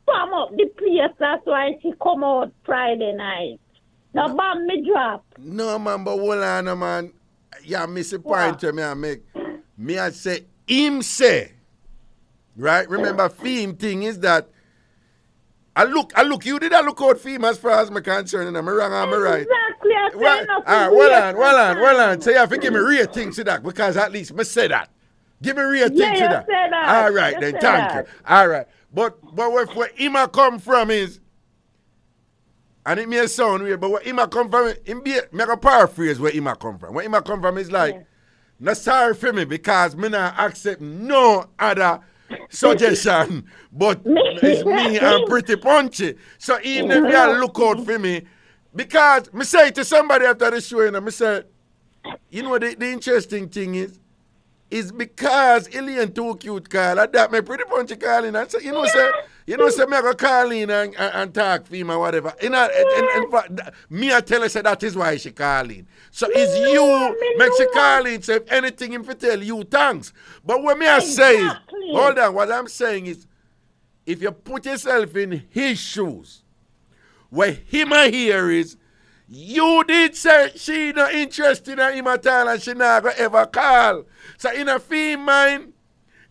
bomb up the place. That's why she come out Friday night. Now bomb me drop. No man, but hold on, man. Yeah, miss a point to me I make. Me I say him say. Right? Remember theme thing is that I look, you did look out for him as far as I'm concerned, and I'm wrong, I'm right. Exactly, well, hold on. So you have to give me real things to that, because at least me say that. Give me real things to that. Say that. All right, then, thank you. All right. But where him come from is, and it may sound weird, but where him come from, make a paraphrase where him come from. Where him come from is like, not sorry for me, because me not accept no other suggestion, but it's me and Pretty Punchy. So even if you look out for me, because me say to somebody after the show, me say, you know the interesting thing is because Alien too cute call, and that my Pretty Punchy calling, and so me I go call in and talk for him or whatever. In fact, me I tell her say that is why she calling. So it's you make she calling. So if anything him to tell you, thanks. But what me I say is, hold on, what I'm saying is, if you put yourself in his shoes, what him I hear is, you did say she not interested in him at all and she not gonna ever call. So in a fee mind,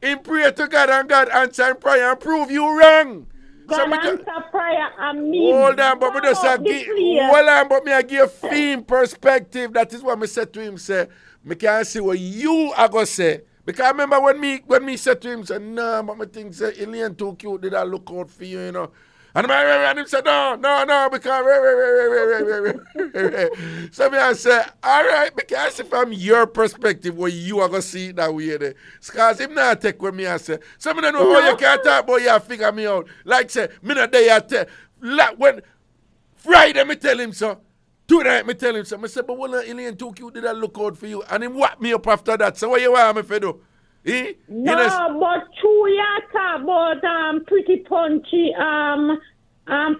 in prayer to God and God answer in prayer and prove you wrong. God so answer prayer and me. Hold on, but me just me I give theme perspective. That is what me said to him, say, me can't see what you are gonna say. Because I remember when me said to him, say, no, but me think say Alien too cute, did I look out for you, you know. And him said, no, because so me I say, all right, because from your perspective, what you are going to see it that way there. Because him not take with me, I say, so me don't know how you can't talk about you figure me out. Like say, me not there, when Friday me tell him so, tonight me tell him so, I say, but when Alien too cute, did I look out for you? And him whap me up after that. So what you want me to do? No, but true you talk about Pretty Punchy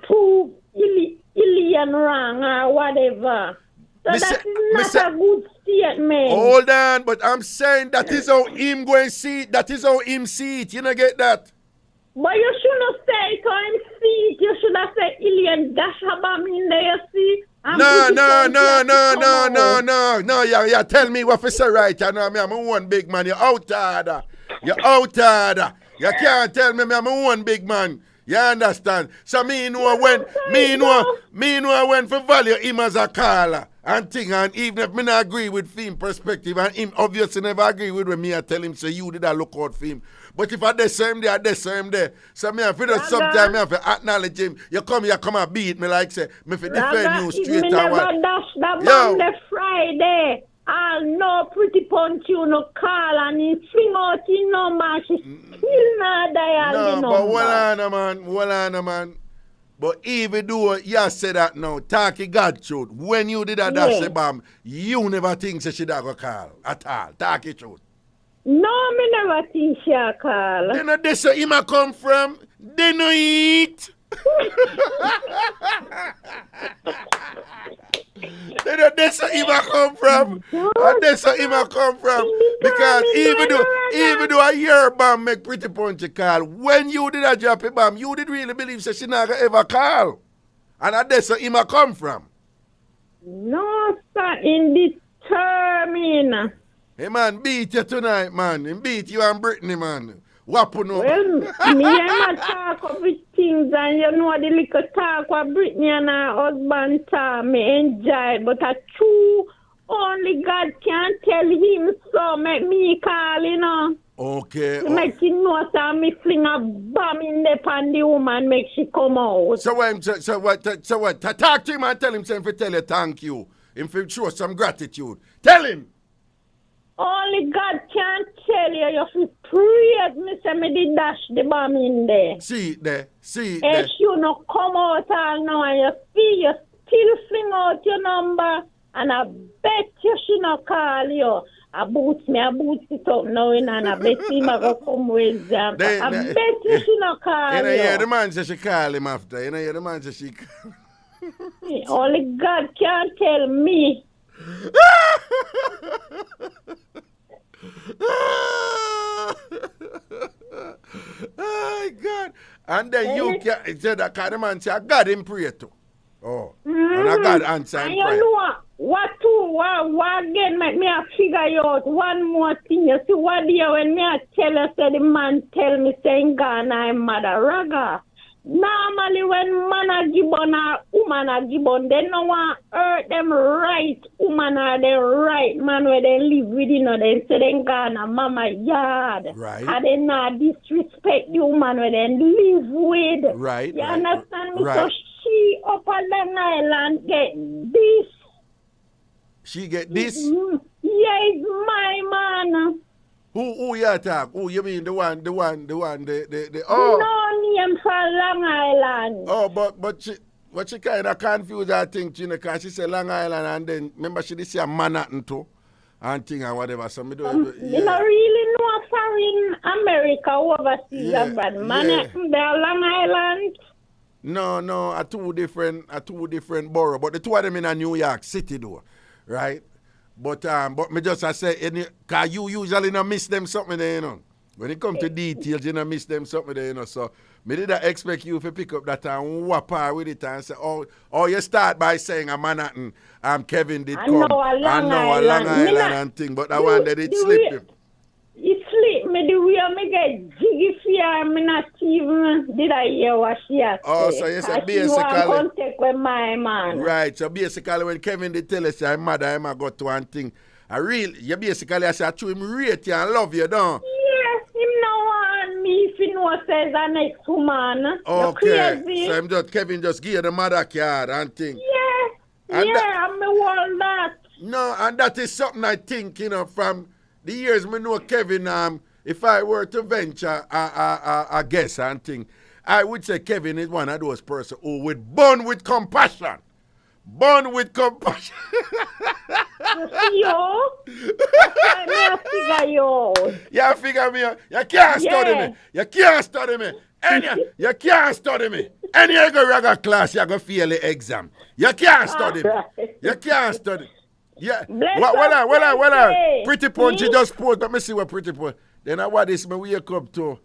prove Alien wrong or whatever. So that is not a good statement. Hold on, but I'm saying that is how him going to see it. That is how him see it. You don't get that? But you shouldn't say it how him see it. You should have said Alien dash about me in there, you see? No. You tell me what to say right. You know, I'm one big man. You're out order. You can't tell me I'm one big man. You understand? So me know when for value him as a caller. And thing, and even if me not agree with film perspective, and him obviously never agree with me, I tell him, say, you did a look out for him. But if I desire him there, I desire him there. So me have to sometimes me have to acknowledge him. You come and beat me like say, me fi defend you straight and what. Me never dash the bomb the Friday. I'll no pretty punch you no call and he swing out his number. She still not dial the number. But hold on, man. But even though you say that now, talk God truth. When you did that dash the bomb, you never think she da go call at all. Talk it truth. No, me never think she a call. Then this him a come from. They no eat. Then that's where him a come from. And that's where him a come from. Because even though I hear bomb make pretty punchy call, when you did a drop a bomb, you did really believe that she not gonna ever call. And that's where him a come from. No, sir, indeterminate. Hey man, beat you tonight, man. He beat you and Brittany, man. Wapping up. Well, me and talk of things, and you know the little talk what Brittany and her husband talk, me enjoy it, but a true only God can tell him so, make me call, you know. Okay. Make him know so me fling a bomb in the pan the woman, make she come out. So what? Talk to him and tell him something to tell you thank you. Him to show some gratitude. Tell him. Only God can tell you, you feel praise me, say me did dash the bomb in there. See there. If you no come out all now and you see you still fling out your number, and I bet you she no call you. I boots it up now and I bet him I go come with them. I bet you she no call you. Yeah, the man says she call him after. The man says she call. Only God can tell me. Oh God. And then you can say that kind of man say I got him pray too. Oh. And I got answer him prayer. And you know what again make me a figure out one more thing. You see what day when me a tell you say the man tell me saying Ghana I'm mother Raga. Normally when man a gibbon or woman a gibbon, they no want hurt them right woman or the right man where they live with, you know, they say they Ghana mama yard. Right. And they not disrespect the woman where they live with. Right. You understand me? Right. So she up on Long Island get this. She get this? Yeah, it's my man. Who you talk? Who you mean the one, the oh. No name for Long Island. Oh, but she kind of confused, I think, you know, because she said Long Island and then, remember she did say Manhattan too, and thing and whatever, so me do You don't really know foreign America overseas, but Manhattan, they're Long Island. No, a two different borough, but the two of them in a New York City though, right? But me just I say, cause you usually not miss them something there, you know. When it comes to details, you not miss them something there, you know. So me did not expect you to pick up that and whap her with it and say, oh, you start by saying a Manhattan, Kevin did come. I know a Long Island and thing, but that one that it slipped him. It slipped me the way I get jiggy fear, me not even did I hear what she had Oh, so you said basically. Contact with my man. Right, so basically when Kevin did tell us I'm mad, I got to one thing. You basically I say I to him rate you and love you, don't? Yes, him no want me if he know says the next woman. Okay, so Kevin just give you the mother card and thing. Yeah, I'm the world that. No, and that is something I think, you know, from the years me know Kevin, if I were to venture a guess and thing, I would say Kevin is one of those persons who would born with compassion. Born with compassion. Yo? I figure you. You figure me out. You can't study me. You can't study me. You can't study me. And you go Raga class, you go fail the exam. You can't study me. You can't study. Yeah. What Pretty Punchy just post. Let me see what Pretty Punchy. Then I what this me wake up to.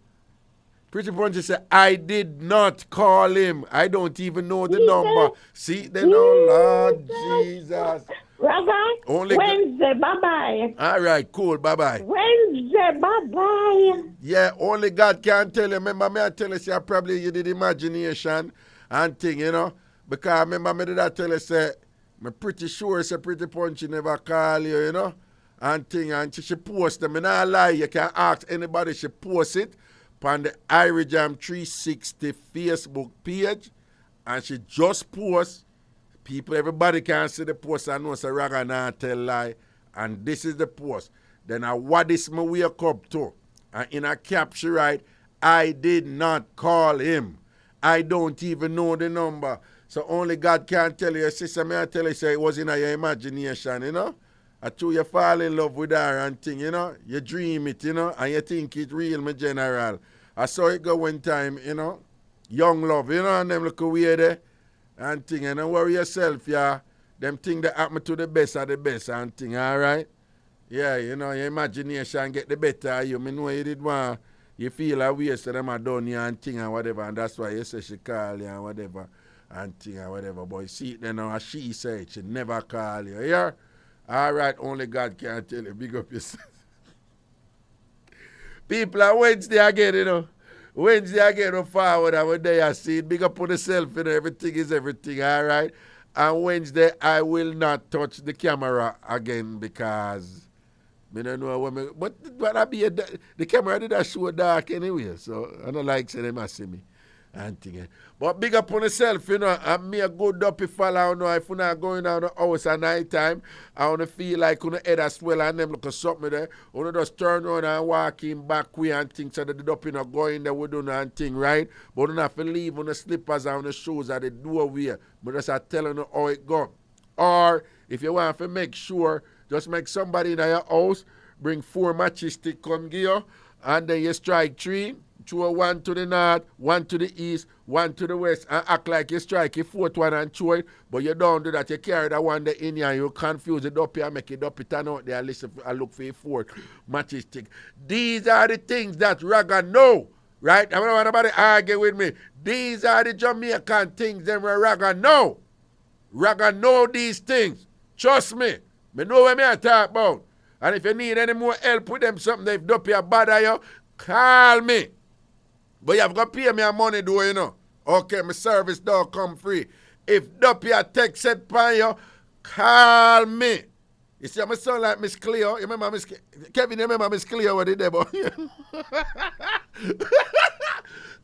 Pretty Punchy said, I did not call him. I don't even know the number. See, they know, Lord Jesus. Raga, Wednesday, bye-bye. All right, cool, bye-bye. Wednesday, bye-bye. Yeah, only God can tell you. Remember me, I tell you, say, probably you did imagination and thing, you know. Because remember me did I tell you, say, I'm pretty sure it's a Pretty Punchy never call you, you know. And thing, and she post them. And I lie, you can ask anybody, she post it on the IrieJam 360 Facebook page. And she just post. People, everybody can see the post and know it's a Raga not tell lie. And this is the post. Then what is my wake up to? And in a caption, right, I did not call him. I don't even know the number. So only God can tell you. Sister, may I tell you, say it was in your imagination, you know? I true you fall in love with her and thing, you know? You dream it, you know? And you think it real, my general. I saw it go one time, you know? Young love, you know? And them look weird there. And thing, and don't worry yourself, yeah? Them thing that happen to the best are the best and thing, all right? Yeah, you know, your imagination get the better of you. I know you did one. You feel a way, so them are done you and thing and whatever, and that's why you say she call you and whatever, and thing and whatever. But you see it now, as she said, she never call you. Yeah? All right, only God can tell you. Big up yourself. People are Wednesday again, you know. Wednesday again, forward, and when they are seeing, big up on yourself, you know, everything is everything, all right? And Wednesday, I will not touch the camera again because I don't know what I be the camera did that show dark anyway, so I don't like saying them see me and thing. But big up on yourself, you know, and me a good up if I know if you're not going down the house at night time, I wanna feel like you head as well and them look at something there. You wanna just turn around and walk in back way and things so that the up not going there with you and thing, right? But you don't have to leave on the slippers and on the shoes at the doorway. But just I telling you how it go. Or if you want to make sure, just make somebody in your house bring 4 matches stick come give you, and then you strike 3. Throw 1 to the north, 1 to the east, 1 to the west, and act like you strike a 4th one and throw it, but you don't do that. You carry that one there in here and you confuse it up here and make it up, it turn out there and listen and look for a 4th matches stick. These are the things that Raga know, right? I don't want nobody argue with me. These are the Jamaican things that Raga know. Raga know these things. Trust me. I know what I talk about. And if you need any more help with them, something they've done here bad you, call me. But you have got to pay me money, though, you know. Okay, my service don't come free. If Duppy text set by you, call me. You see, I'm a son like Miss Cleo. You remember Miss Kevin, you remember Miss Cleo what they did, boy?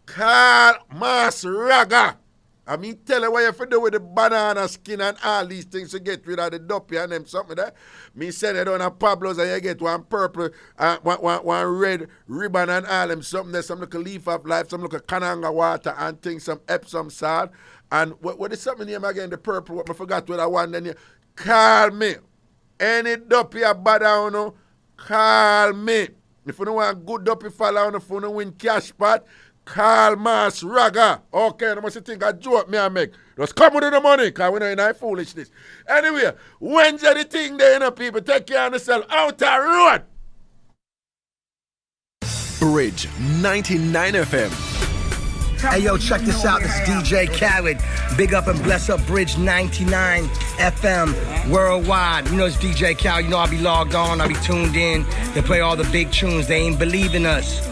Call Mas Raga. I mean, tell her what you have to do with the banana skin and all these things to get rid of the duppy and them something there. Me send it on a Pablo's and you get one purple, one red ribbon and all them something there, some little leaf of life, some little cananga water and things, some Epsom salt. And what is something name again, the purple, what I forgot what I want then you call me. Any duppy a bad on, call me. If you don't want good duppy fall on, if you don't win cash pot, call Mas Raga. Okay, I must think a joke me I make. Just come with the money, because we know in that foolishness. Anyway, Wednesday the thing there, you know, people, take care of yourself out the road. Bridge 99 FM. Hey yo, check this out. This is DJ Khaled. Big up and bless up Bridge 99 FM worldwide. You know it's DJ Khaled. You know I'll be logged on. I'll be tuned in. They play all the big tunes. They ain't believing us.